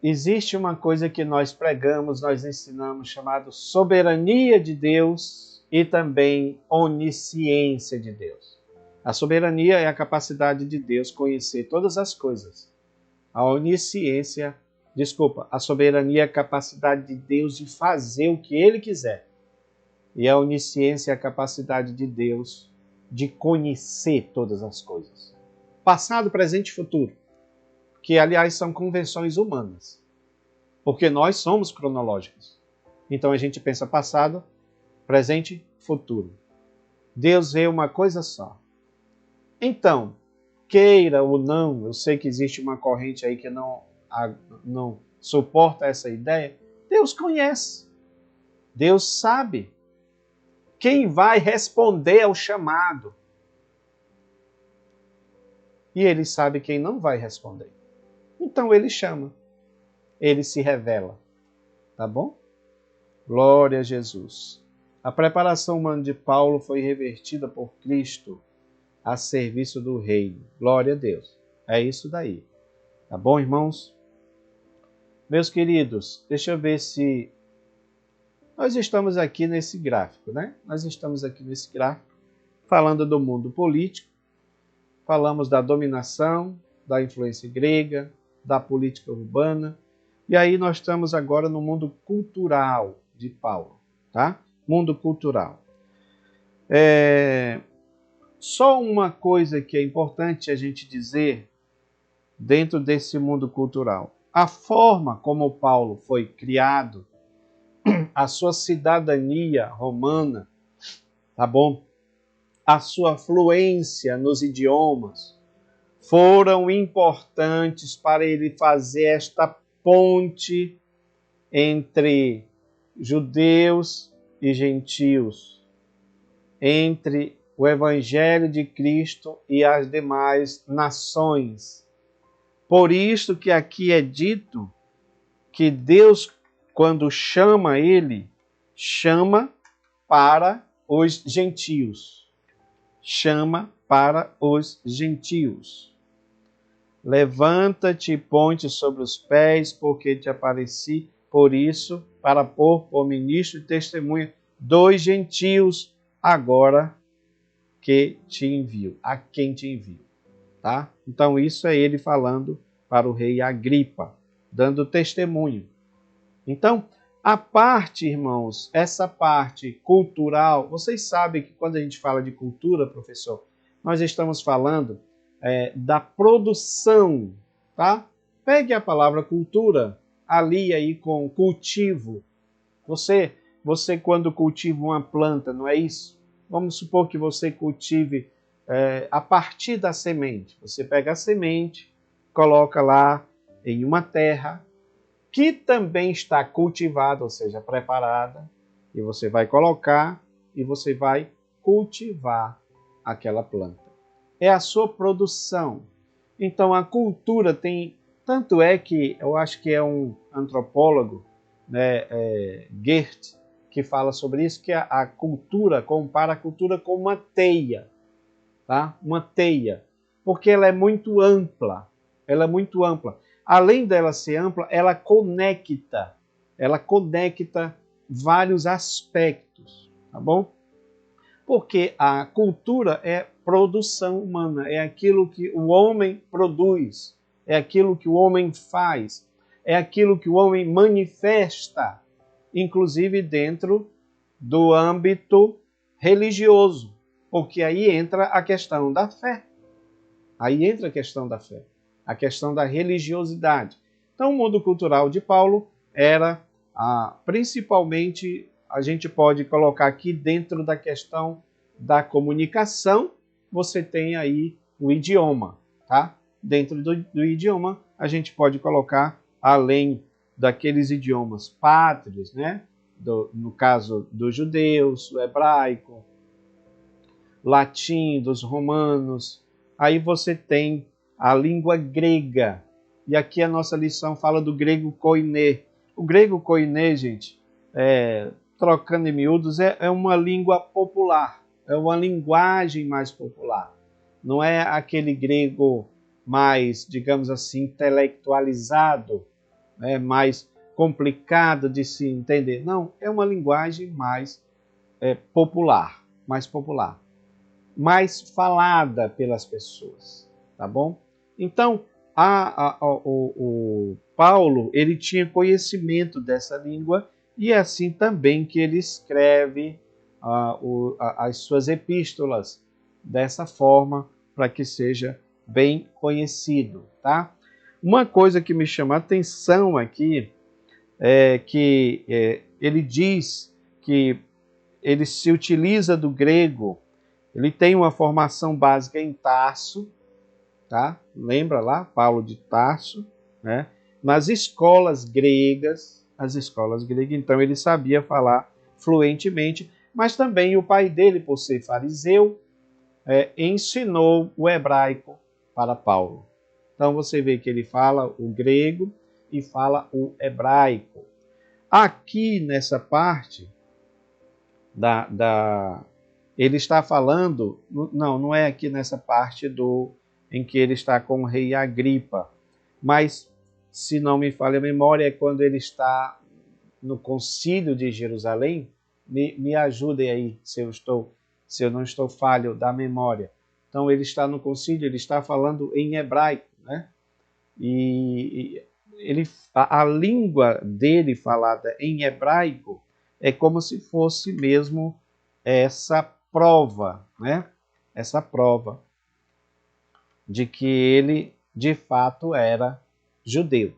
existe uma coisa que nós pregamos, nós ensinamos, chamado soberania de Deus e também onisciência de Deus. A soberania é a capacidade de Deus conhecer todas as coisas. A soberania é a capacidade de Deus de fazer o que Ele quiser. E a onisciência é a capacidade de Deus de conhecer todas as coisas. Passado, presente e futuro. Que, aliás, são convenções humanas. Porque nós somos cronológicos. Então a gente pensa passado, presente, futuro. Deus vê uma coisa só. Então, queira ou não, eu sei que existe uma corrente aí que não suporta essa ideia. Deus conhece. Deus sabe quem vai responder ao chamado. E Ele sabe quem não vai responder. Então Ele chama. Ele se revela. Tá bom? Glória a Jesus. A preparação humana de Paulo foi revertida por Cristo a serviço do reino. Glória a Deus. É isso daí. Tá bom, irmãos? Meus queridos, deixa eu ver se nós estamos aqui nesse gráfico, né? Nós estamos aqui nesse gráfico falando do mundo político, falamos da dominação, da influência grega, da política urbana, e aí nós estamos agora no mundo cultural de Paulo, tá? Mundo cultural. Só uma coisa que é importante a gente dizer dentro desse mundo cultural. A forma como Paulo foi criado, a sua cidadania romana, tá bom? A sua fluência nos idiomas foram importantes para ele fazer esta ponte entre judeus e gentios, entre o Evangelho de Cristo e as demais nações. Por isso que aqui é dito que Deus, quando chama ele, chama para os gentios. Chama para os gentios. Levanta-te e põe-te sobre os pés, porque te apareci por isso, para pôr por ministro e testemunha dos gentios, agora que te envio, a quem te envio. Tá? Então isso é ele falando para o rei Agripa, dando testemunho. Então, a parte, irmãos, essa parte cultural, vocês sabem que quando a gente fala de cultura, professor, nós estamos falando da produção, tá? Pegue a palavra cultura, ali aí com cultivo. Você quando cultiva uma planta, não é isso? Vamos supor que você cultive a partir da semente. Você pega a semente, coloca lá em uma terra que também está cultivada, ou seja, preparada, e você vai colocar e você vai cultivar aquela planta. É a sua produção. Então a cultura tem, tanto é que eu acho que é um antropólogo, né, Goethe, que fala sobre isso, que a cultura compara a cultura com uma teia. tá? Uma teia, porque ela é muito ampla. Ela é muito ampla. Além dela ser ampla, ela conecta vários aspectos, tá bom? Porque a cultura é produção humana, é aquilo que o homem produz, é aquilo que o homem faz, é aquilo que o homem manifesta, inclusive dentro do âmbito religioso, porque aí entra a questão da fé. Aí entra a questão da fé, a questão da religiosidade. Então, o mundo cultural de Paulo era, principalmente, a gente pode colocar aqui dentro da questão da comunicação, você tem aí o idioma, tá? Dentro do idioma, a gente pode colocar, além daqueles idiomas pátrios, né? No caso dos judeus, o hebraico, latim dos romanos. Aí você tem a língua grega. E aqui a nossa lição fala do grego koiné. O grego koiné, gente, trocando em miúdos, é uma língua popular. É uma linguagem mais popular. Não é aquele grego mais, digamos assim, intelectualizado, mais complicado de se entender. Não, é uma linguagem mais popular, mais popular, mais falada pelas pessoas, tá bom? Então, o Paulo, ele tinha conhecimento dessa língua e é assim também que ele escreve as suas epístolas dessa forma para que seja bem conhecido, tá? Uma coisa que me chama a atenção aqui é que ele diz que ele se utiliza do grego. Ele tem uma formação básica em Tarso, tá? Lembra lá, Paulo de Tarso, né? Nas escolas gregas, então ele sabia falar fluentemente, mas também o pai dele, por ser fariseu, ensinou o hebraico para Paulo. Então você vê que ele fala o grego e fala o hebraico. Aqui nessa parte ele está falando, não é aqui nessa parte em que ele está com o rei Agripa, mas, se não me falha a memória, é quando ele está no concílio de Jerusalém. Me ajudem aí se eu não estou falho da memória. Então ele está no concílio, ele está falando em hebraico, né? E a língua dele falada em hebraico é como se fosse mesmo essa prova, né? Essa prova de que ele de fato era judeu.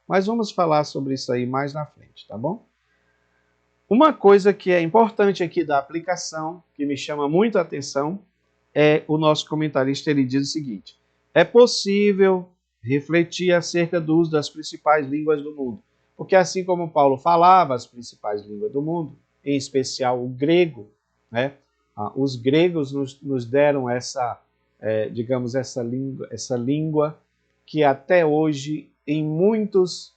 Mas vamos falar sobre isso aí mais na frente, tá bom? Uma coisa que é importante aqui da aplicação, que me chama muito a atenção, o nosso comentarista, ele diz o seguinte: é possível refletir acerca do uso das principais línguas do mundo. Porque assim como Paulo falava as principais línguas do mundo, em especial o grego, né? Os gregos nos deram digamos, essa língua que até hoje, em muitas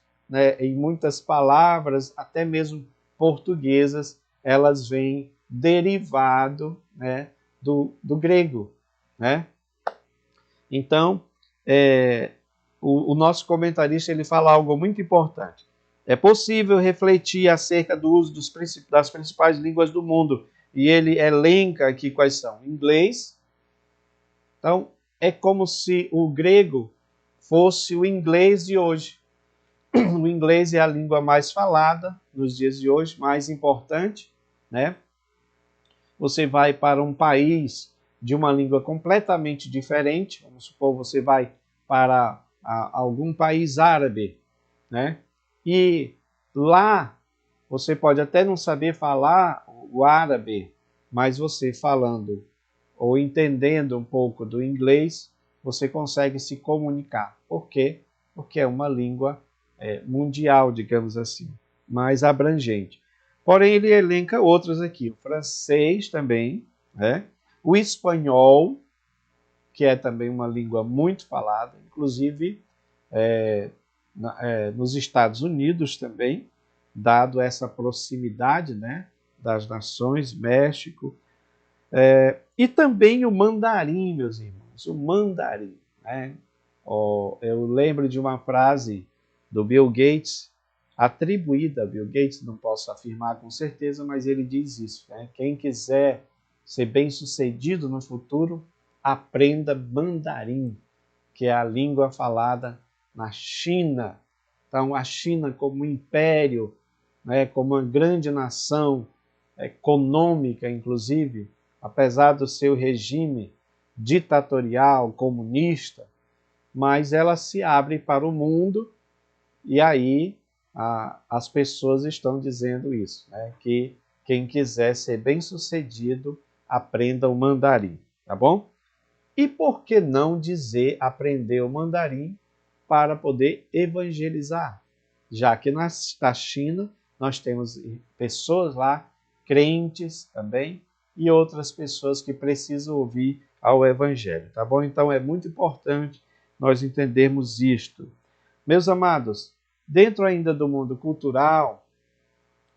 palavras, até mesmo portuguesas, elas vêm derivado, né, do grego, né? Então, o nosso comentarista ele fala algo muito importante. É possível refletir acerca do uso das principais línguas do mundo. E ele elenca aqui quais são: inglês. Então, é como se o grego fosse o inglês de hoje. O inglês é a língua mais falada nos dias de hoje, mais importante, né? Você vai para um país de uma língua completamente diferente, vamos supor, você vai para algum país árabe, né? E lá você pode até não saber falar o árabe, mas você falando ou entendendo um pouco do inglês, você consegue se comunicar. Por quê? Porque é uma língua mundial, digamos assim, mais abrangente. Porém, ele elenca outros aqui. O francês também, né? O espanhol, que é também uma língua muito falada, inclusive nos Estados Unidos também, dado essa proximidade, né, das nações, México. E também o mandarim, meus irmãos, o mandarim. Né? Eu lembro de uma frase do Bill Gates, atribuída a Bill Gates, não posso afirmar com certeza, mas ele diz isso. Né? Quem quiser ser bem-sucedido no futuro, aprenda mandarim, que é a língua falada na China. Então, a China como um império, né, como uma grande nação econômica, inclusive, apesar do seu regime ditatorial, comunista, mas ela se abre para o mundo e aí as pessoas estão dizendo isso, né, que quem quiser ser bem-sucedido, aprenda o mandarim, tá bom? E por que não dizer aprender o mandarim para poder evangelizar? Já que na China nós temos pessoas lá, crentes também, e outras pessoas que precisam ouvir ao evangelho, tá bom? Então é muito importante nós entendermos isto. Meus amados, dentro ainda do mundo cultural,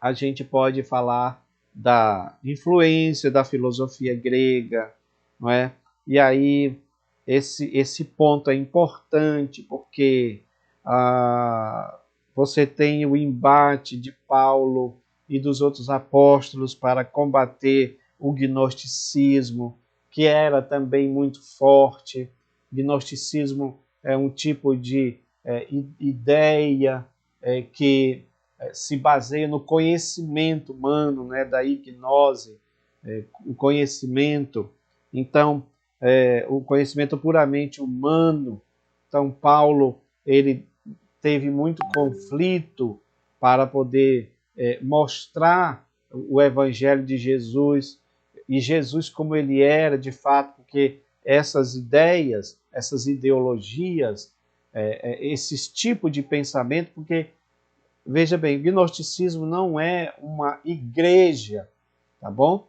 a gente pode falar da influência da filosofia grega, não é? E aí esse ponto é importante porque você tem o embate de Paulo e dos outros apóstolos para combater o gnosticismo, que era também muito forte. Gnosticismo é um tipo de ideia que se baseia no conhecimento humano, né, da gnose, o conhecimento. Então, o conhecimento puramente humano. Então, Paulo, ele teve muito conflito para poder mostrar o evangelho de Jesus e Jesus como ele era de fato, porque essas ideias, essas ideologias, esses tipos de pensamento, porque veja bem, o gnosticismo não é uma igreja, tá bom?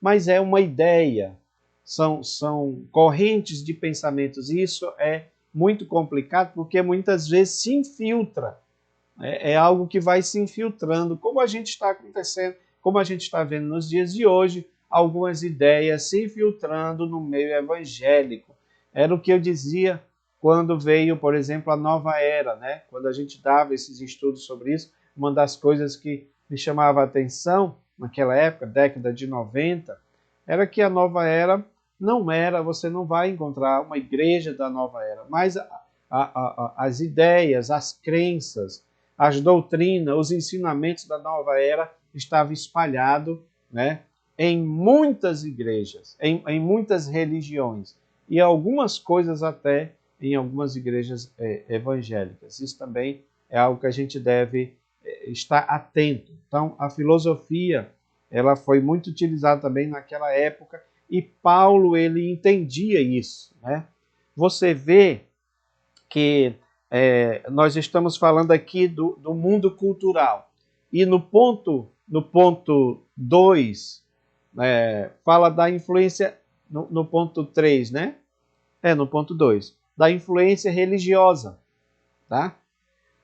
Mas é uma ideia, são correntes de pensamentos. E isso é muito complicado porque muitas vezes se infiltra. É algo que vai se infiltrando, como a gente está acontecendo, como a gente está vendo nos dias de hoje, algumas ideias se infiltrando no meio evangélico. Era o que eu dizia quando veio, por exemplo, a nova era, né? Quando a gente dava esses estudos sobre isso, uma das coisas que me chamava a atenção naquela época, década de 90, era que a nova era não era, você não vai encontrar uma igreja da nova era, mas as ideias, as crenças, as doutrinas, os ensinamentos da nova era estavam espalhados, né, em muitas igrejas, em muitas religiões e algumas coisas até em algumas igrejas evangélicas. Isso também é algo que a gente deve estar atento. Então, a filosofia ela foi muito utilizada também naquela época e Paulo ele entendia isso, né? Você vê que nós estamos falando aqui do mundo cultural. E no ponto 2, fala da influência, no ponto 3, né? No ponto 2, da influência religiosa, tá?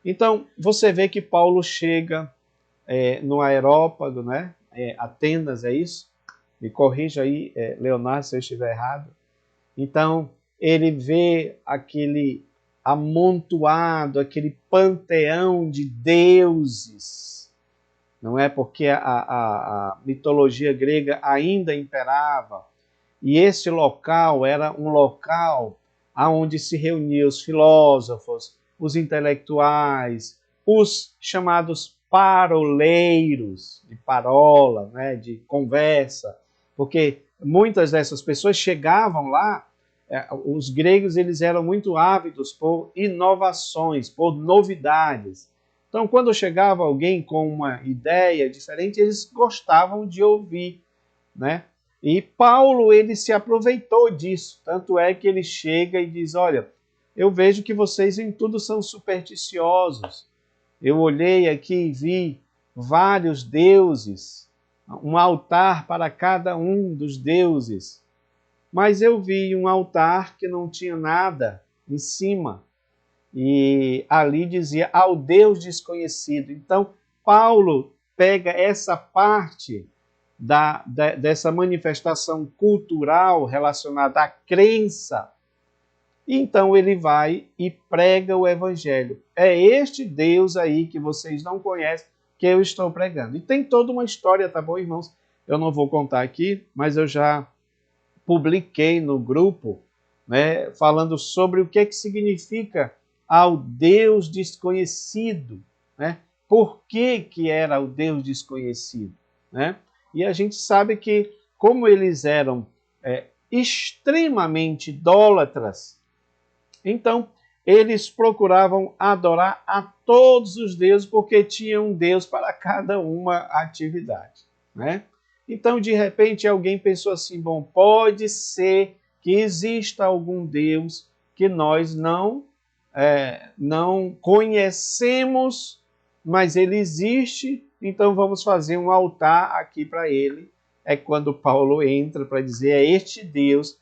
Então, você vê que Paulo chega no Aerópago, né? Atenas, é isso? Me corrija aí, Leonardo, se eu estiver errado. Então, ele vê aquele amontoado, aquele panteão de deuses, não é? Porque a mitologia grega ainda imperava, e esse local era um local onde se reuniam os filósofos, os intelectuais, os chamados paroleiros, de parola, né? De conversa, porque muitas dessas pessoas chegavam lá. Os gregos eles eram muito ávidos por inovações, por novidades. Então, quando chegava alguém com uma ideia diferente, eles gostavam de ouvir, né? E Paulo ele se aproveitou disso, tanto é que ele chega e diz: olha, eu vejo que vocês em tudo são supersticiosos. Eu olhei aqui e vi vários deuses, um altar para cada um dos deuses. Mas eu vi um altar que não tinha nada em cima. E ali dizia ao Deus desconhecido. Então, Paulo pega essa parte dessa manifestação cultural relacionada à crença. Então ele vai e prega o evangelho. É este Deus aí que vocês não conhecem que eu estou pregando. E tem toda uma história, tá bom, irmãos? Eu não vou contar aqui, mas eu já publiquei no grupo, né, falando sobre o que significa ao Deus desconhecido, né? Por que era o Deus desconhecido, né? E a gente sabe que, como eles eram extremamente idólatras, então eles procuravam adorar a todos os deuses, porque tinham um Deus para cada uma atividade, né? Então, de repente, alguém pensou assim, bom, pode ser que exista algum Deus que nós não conhecemos, mas ele existe, então vamos fazer um altar aqui para ele. É quando Paulo entra para dizer, é este Deus,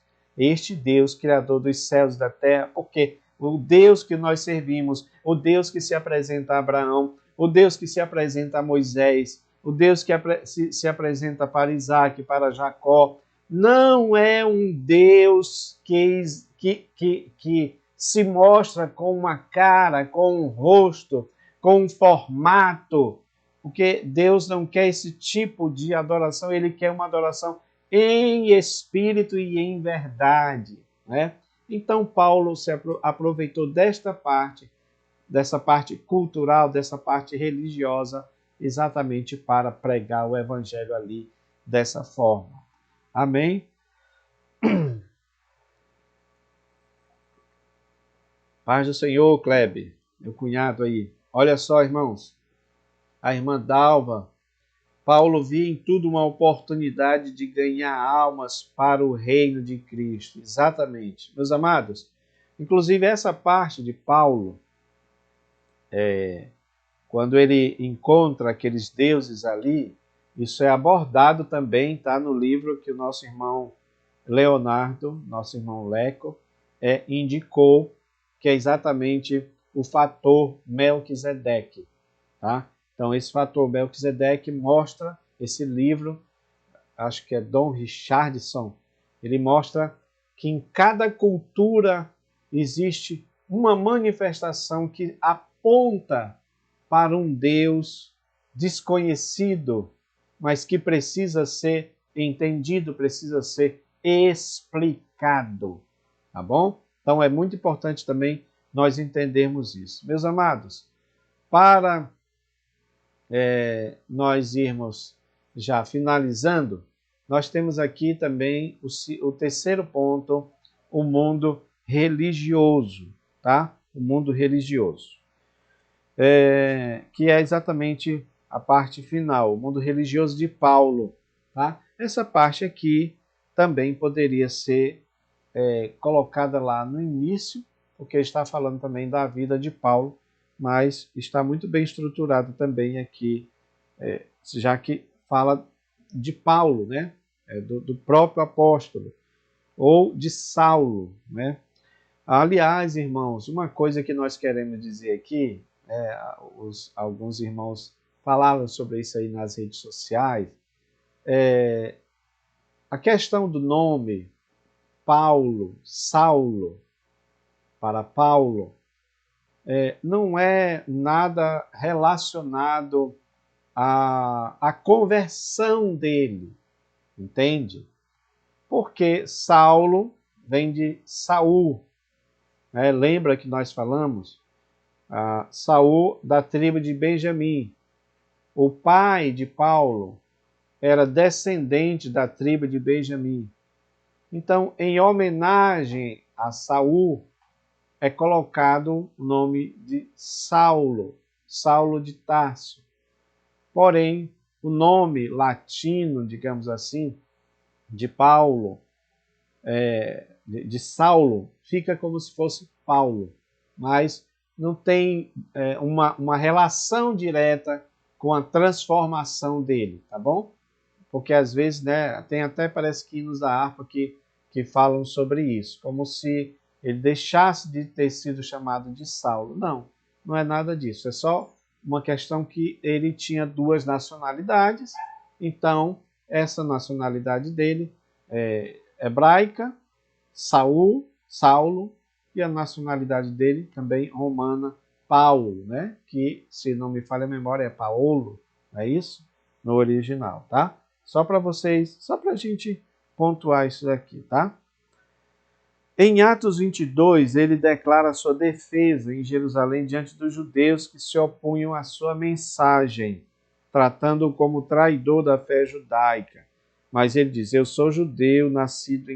Criador dos céus e da terra, porque o Deus que nós servimos, o Deus que se apresenta a Abraão, o Deus que se apresenta a Moisés, o Deus que se apresenta para Isaac, para Jacó, não é um Deus que se mostra com uma cara, com um rosto, com um formato, porque Deus não quer esse tipo de adoração, ele quer uma adoração em espírito e em verdade, né? Então Paulo se aproveitou dessa parte cultural, dessa parte religiosa, exatamente para pregar o evangelho ali dessa forma. Amém? Paz do Senhor, Kleber, meu cunhado aí. Olha só, irmãos, a irmã Dalva, Paulo via em tudo uma oportunidade de ganhar almas para o reino de Cristo. Exatamente. Meus amados, inclusive essa parte de Paulo, quando ele encontra aqueles deuses ali, isso é abordado também, tá, no livro que o nosso irmão Leonardo, nosso irmão Leco, indicou, que é exatamente o fator Melquisedeque, tá? Então, esse fator Melquisedeque mostra esse livro, acho que é Dom Richardson, ele mostra que em cada cultura existe uma manifestação que aponta para um Deus desconhecido, mas que precisa ser entendido, precisa ser explicado, tá bom? Então é muito importante também nós entendermos isso. Meus amados, para nós irmos já finalizando, nós temos aqui também o terceiro ponto, o mundo religioso, tá? O mundo religioso. Que é exatamente a parte final, o mundo religioso de Paulo, tá? Essa parte aqui também poderia ser colocada lá no início, porque está falando também da vida de Paulo, mas está muito bem estruturado também aqui, já que fala de Paulo, né? Do próprio apóstolo, ou de Saulo, né? Aliás, irmãos, uma coisa que nós queremos dizer aqui, alguns irmãos falaram sobre isso aí nas redes sociais, a questão do nome Paulo, Saulo, para Paulo, não é nada relacionado à conversão dele, entende? Porque Saulo vem de Saul, né? Lembra que nós falamos? Saul da tribo de Benjamim. O pai de Paulo era descendente da tribo de Benjamim. Então, em homenagem a Saul, é colocado o nome de Saulo, Saulo de Tarso. Porém, o nome latino, digamos assim, de Paulo, de Saulo, fica como se fosse Paulo, mas não tem uma relação direta com a transformação dele, tá bom? Porque às vezes, né, tem até parece que hinos da harpa que falam sobre isso, como se ele deixasse de ter sido chamado de Saulo. Não, não é nada disso, é só uma questão que ele tinha duas nacionalidades, então essa nacionalidade dele é hebraica, Saulo, e a nacionalidade dele também romana, Paulo, né? Que, se não me falha a memória, é Paulo, não é isso? No original, tá? Só para vocês, só para a gente pontuar isso daqui, tá? Em Atos 22, ele declara sua defesa em Jerusalém diante dos judeus que se opunham à sua mensagem, tratando-o como traidor da fé judaica. Mas ele diz: eu sou judeu, nascido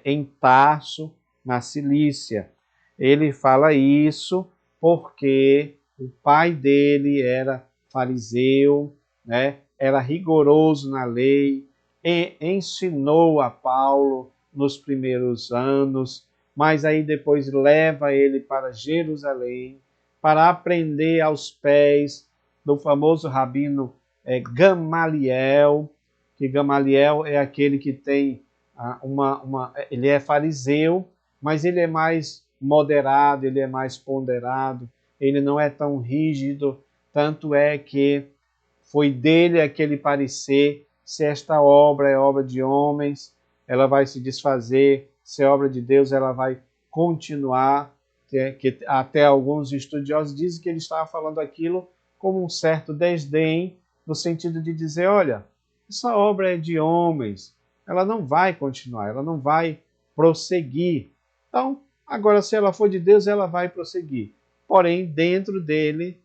em Tarso, na Cilícia. Ele fala isso porque o pai dele era fariseu, né? Era rigoroso na lei, e ensinou a Paulo nos primeiros anos, mas aí depois leva ele para Jerusalém para aprender aos pés do famoso rabino Gamaliel, que Gamaliel é aquele que tem ele é fariseu, mas ele é mais moderado, ele é mais ponderado, ele não é tão rígido, tanto é que foi dele aquele parecer, se esta obra é obra de homens, ela vai se desfazer, se é obra de Deus, ela vai continuar, que até alguns estudiosos dizem que ele estava falando aquilo como um certo desdém, no sentido de dizer, olha, essa obra é de homens, ela não vai continuar, ela não vai prosseguir. Então, agora, se ela for de Deus, ela vai prosseguir. Porém, dentro dele,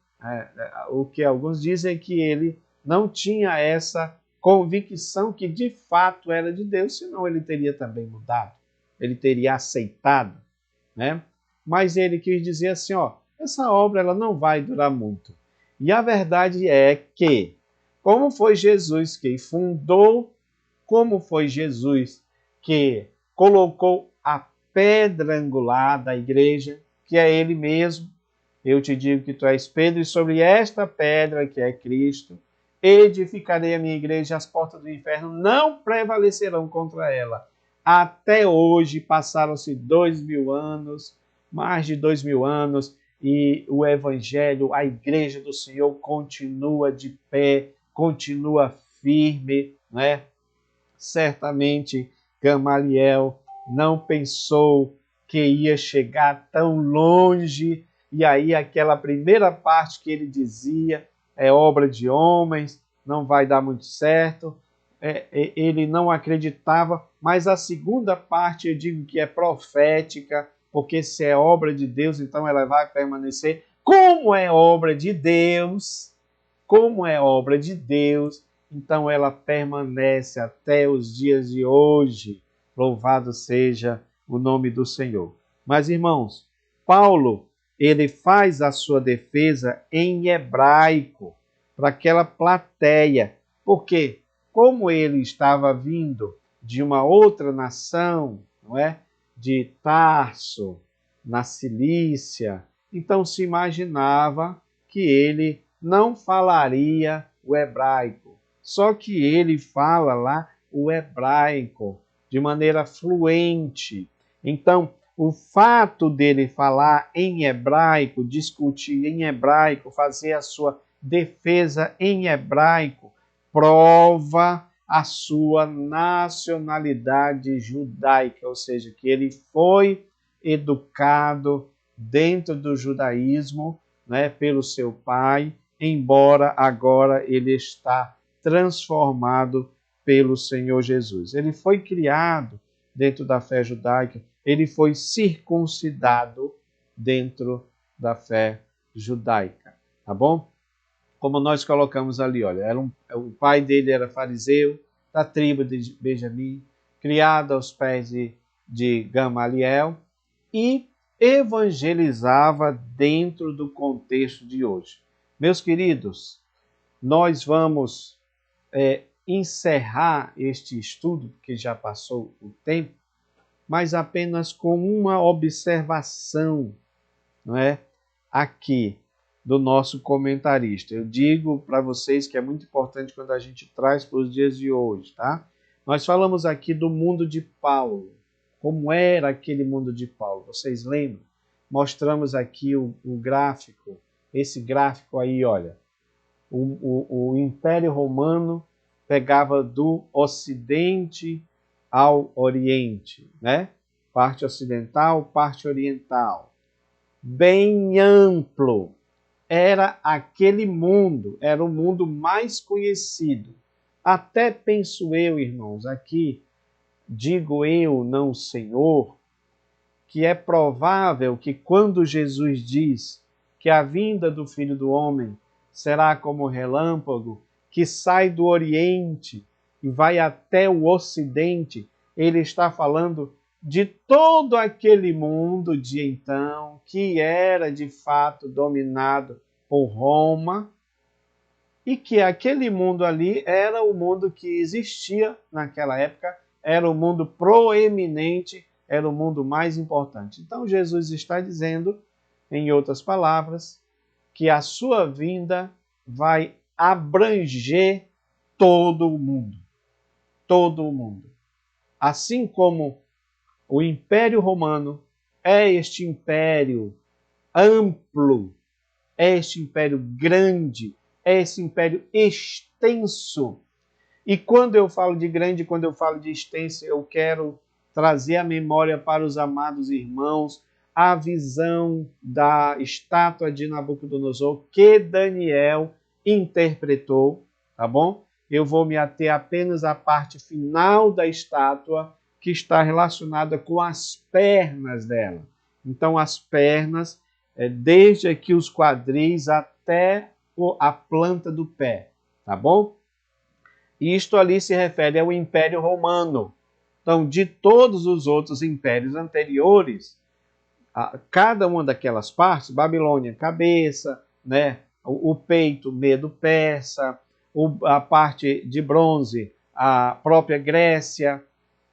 o que alguns dizem é que ele não tinha essa convicção que de fato era de Deus, senão ele teria também mudado, ele teria aceitado, né? Mas ele quis dizer assim, ó, essa obra ela não vai durar muito. E a verdade é que, como foi Jesus que fundou, como foi Jesus que colocou a pedra angular da igreja, que é ele mesmo, eu te digo que tu és Pedro, e sobre esta pedra que é Cristo, edificarei a minha igreja, e as portas do inferno não prevalecerão contra ela. Até hoje passaram-se 2000 anos, mais de 2000 anos, e o Evangelho, a igreja do Senhor continua de pé, continua firme, né? Certamente Gamaliel não pensou que ia chegar tão longe, e aí aquela primeira parte que ele dizia é obra de homens, não vai dar muito certo, ele não acreditava, mas a segunda parte eu digo que é profética, porque se é obra de Deus, então ela vai permanecer. Como é obra de Deus, como é obra de Deus, então ela permanece até os dias de hoje. Louvado seja o nome do Senhor. Mas, irmãos, Paulo, ele faz a sua defesa em hebraico para aquela plateia. Porque, como ele estava vindo de uma outra nação, não é? De Tarso, na Cilícia, então se imaginava que ele não falaria o hebraico. Só que ele fala lá o hebraico de maneira fluente. Então, o fato dele falar em hebraico, discutir em hebraico, fazer a sua defesa em hebraico, prova a sua nacionalidade judaica, ou seja, que ele foi educado dentro do judaísmo, né, pelo seu pai, embora agora ele está transformado pelo Senhor Jesus. Ele foi criado dentro da fé judaica, ele foi circuncidado dentro da fé judaica, tá bom? Como nós colocamos ali, olha, o pai dele era fariseu, da tribo de Benjamim, criado aos pés de Gamaliel, e evangelizava dentro do contexto de hoje. Meus queridos, nós vamos encerrar este estudo, porque já passou o tempo, mas apenas com uma observação, não é? Aqui do nosso comentarista. Eu digo para vocês que é muito importante quando a gente traz para os dias de hoje, tá? Nós falamos aqui do mundo de Paulo. Como era aquele mundo de Paulo? Vocês lembram? Mostramos aqui o gráfico, esse gráfico aí, olha. O Império Romano, pegava do Ocidente ao Oriente, né? Parte ocidental, parte oriental. Bem amplo. Era aquele mundo, era o mundo mais conhecido. Até penso eu, irmãos, aqui, digo eu, não o Senhor, que é provável que quando Jesus diz que a vinda do Filho do Homem será como relâmpago, que sai do Oriente e vai até o Ocidente, ele está falando de todo aquele mundo de então, que era de fato dominado por Roma, e que aquele mundo ali era o mundo que existia naquela época, era o mundo proeminente, era o mundo mais importante. Então Jesus está dizendo, em outras palavras, que a sua vinda vai abranger todo o mundo. Todo o mundo. Assim como o Império Romano é este império amplo, é este império grande, é esse império extenso. E quando eu falo de grande, quando eu falo de extenso, eu quero trazer à memória para os amados irmãos a visão da estátua de Nabucodonosor que Daniel interpretou, tá bom? Eu vou me ater apenas à parte final da estátua, que está relacionada com as pernas dela. Então, as pernas, desde aqui os quadris até a planta do pé, tá bom? E isto ali se refere ao Império Romano. Então, de todos os outros impérios anteriores, cada uma daquelas partes, Babilônia, cabeça, né? O peito, medo persa, a parte de bronze, a própria Grécia,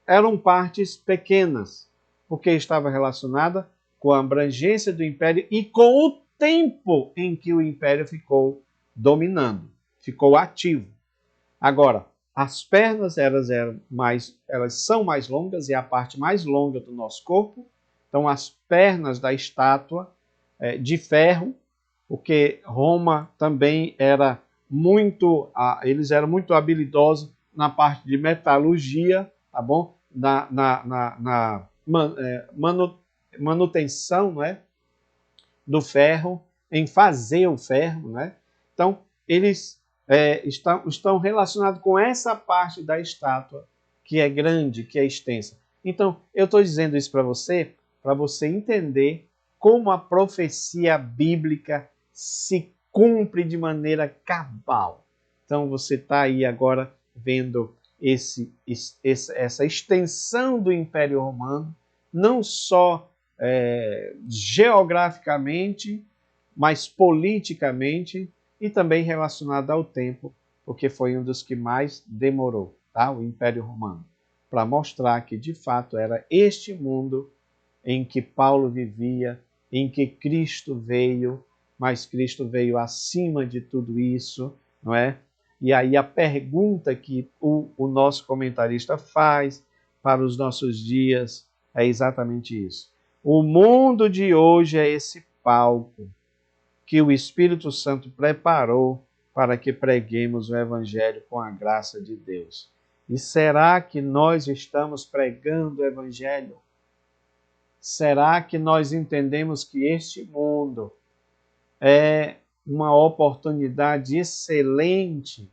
eram partes pequenas, porque estava relacionada com a abrangência do império e com o tempo em que o império ficou dominando, ficou ativo. Agora, as pernas elas são mais longas e é a parte mais longa do nosso corpo. Então, as pernas da estátua de ferro, porque Roma também era eles eram muito habilidosos na parte de metalurgia, tá bom? Na manutenção, né, do ferro, em fazer o ferro, né? Então, eles estão relacionados com essa parte da estátua que é grande, que é extensa. Então, eu estou dizendo isso para você entender como a profecia bíblica se cumpre de maneira cabal. Então, você está aí agora vendo essa extensão do Império Romano, não só geograficamente, mas politicamente e também relacionado ao tempo, porque foi um dos que mais demorou, tá? O Império Romano, para mostrar que de fato era este mundo em que Paulo vivia, em que Cristo veio, mas Cristo veio acima de tudo isso, não é? E aí a pergunta que o nosso comentarista faz para os nossos dias é exatamente isso. O mundo de hoje é esse palco que o Espírito Santo preparou para que preguemos o Evangelho com a graça de Deus. E será que nós estamos pregando o Evangelho? Será que nós entendemos que este mundo é uma oportunidade excelente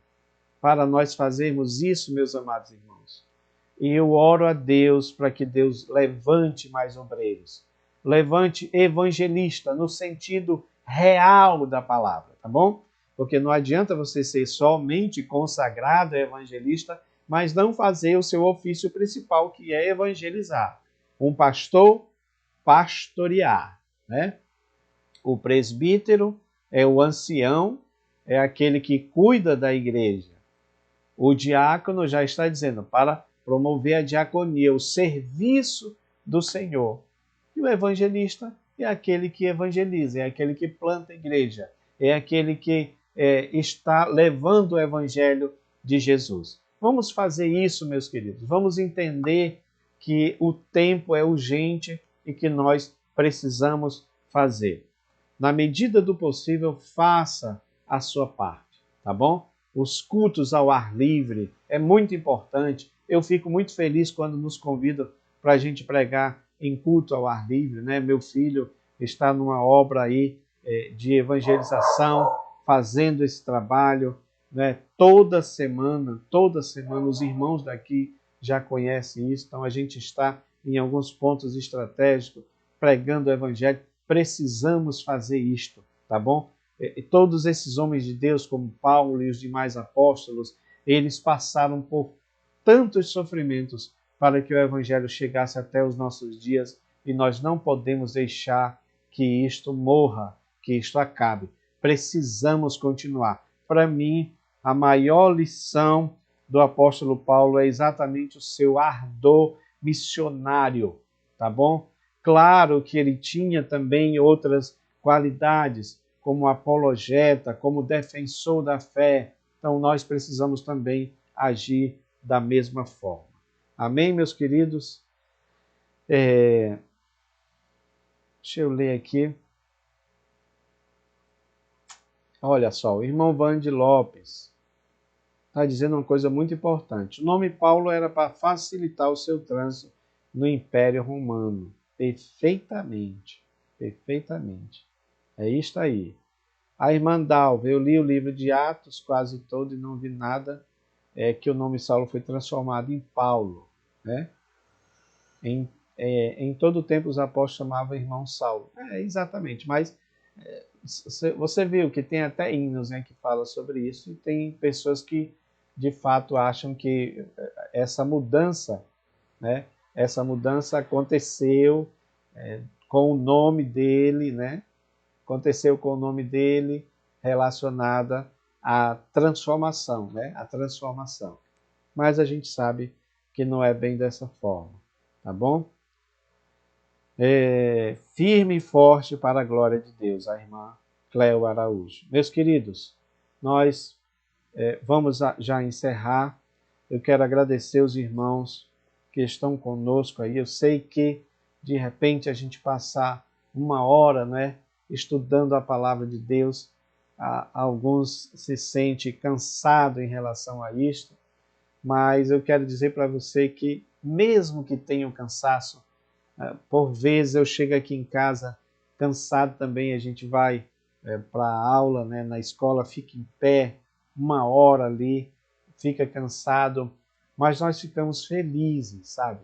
para nós fazermos isso, meus amados irmãos? E eu oro a Deus para que Deus levante mais obreiros, levante evangelista no sentido real da palavra, tá bom? Porque não adianta você ser somente consagrado evangelista, mas não fazer o seu ofício principal, que é evangelizar. Um pastor, pastorear, né? O presbítero é o ancião, é aquele que cuida da igreja. O diácono já está dizendo, para promover a diaconia, o serviço do Senhor. E o evangelista é aquele que evangeliza, é aquele que planta a igreja, é aquele que está levando o evangelho de Jesus. Vamos fazer isso, meus queridos. Vamos entender que o tempo é urgente e que nós precisamos fazer. Na medida do possível, faça a sua parte, tá bom? os cultos ao ar livre, é muito importante. Eu fico muito feliz quando nos convidam para a gente pregar em culto ao ar livre, né? Meu filho está numa obra aí de evangelização, fazendo esse trabalho, né? Toda semana os irmãos daqui já conhecem isso, então a gente está em alguns pontos estratégicos pregando o evangelho. Precisamos fazer isto, tá bom? E todos esses homens de Deus, como Paulo e os demais apóstolos, eles passaram por tantos sofrimentos para que o evangelho chegasse até os nossos dias, e nós não podemos deixar que isto morra, que isto acabe. Precisamos continuar. Para mim, a maior lição do apóstolo Paulo é exatamente o seu ardor missionário, tá bom? Claro que ele tinha também outras qualidades, como apologeta, como defensor da fé. Então nós precisamos também agir da mesma forma. Amém, meus queridos? Deixa eu ler aqui. Olha só, o irmão Vande Lopes está dizendo uma coisa muito importante. O nome Paulo era para facilitar o seu trânsito no Império Romano. Perfeitamente. Perfeitamente. É isto aí. A irmã Dalva, eu li o livro de Atos quase todo e não vi nada que o nome Saulo foi transformado em Paulo, né? Em todo o tempo os apóstolos chamavam irmão Saulo. Exatamente, mas você viu que tem até hinos, né, que falam sobre isso, e tem pessoas que de fato acham que essa mudança, né, essa mudança aconteceu com o nome dele, né? Aconteceu com o nome dele relacionada à transformação, né? A transformação. Mas a gente sabe que não é bem dessa forma, tá bom? Firme e forte para a glória de Deus, a irmã Cleo Araújo. Meus queridos, nós vamos já encerrar. Eu quero agradecer os irmãos que estão conosco aí. Eu sei que, de repente, a gente passar uma hora, né, estudando a palavra de Deus, alguns se sentem cansados em relação a isto, mas eu quero dizer para você que, mesmo que tenham cansaço, por vezes eu chego aqui em casa cansado também, a gente vai para a aula, né, na escola, fica em pé uma hora ali, fica cansado, mas nós ficamos felizes, sabe?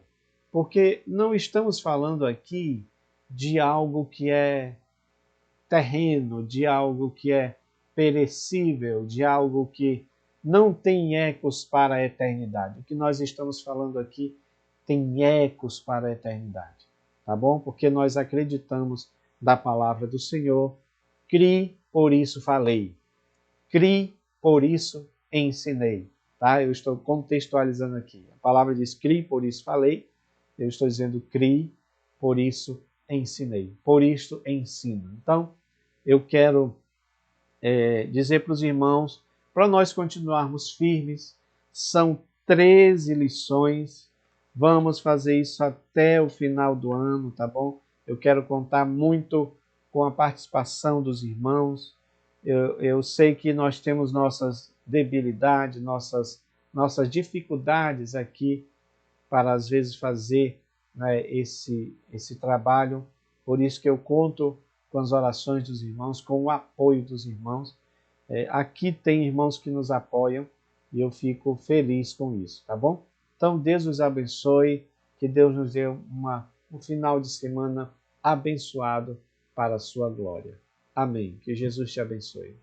Porque não estamos falando aqui de algo que é terreno, de algo que é perecível, de algo que não tem ecos para a eternidade. O que nós estamos falando aqui tem ecos para a eternidade, tá bom? Porque nós acreditamos da palavra do Senhor, criei, por isso falei, criei, por isso ensinei, tá? Eu estou contextualizando aqui. A palavra diz criei, por isso falei, eu estou dizendo criei, por isso ensinei, por isso ensino. Então, eu quero dizer para os irmãos, para nós continuarmos firmes, são 13 lições, vamos fazer isso até o final do ano, tá bom? Eu quero contar muito com a participação dos irmãos. Eu sei que nós temos nossas debilidades, nossas dificuldades aqui para, às vezes, fazer, né, esse trabalho. Por isso que eu conto com as orações dos irmãos, com o apoio dos irmãos. Aqui tem irmãos que nos apoiam e eu fico feliz com isso, tá bom? Então, Deus os abençoe, que Deus nos dê um final de semana abençoado para a sua glória. Amém. Que Jesus te abençoe.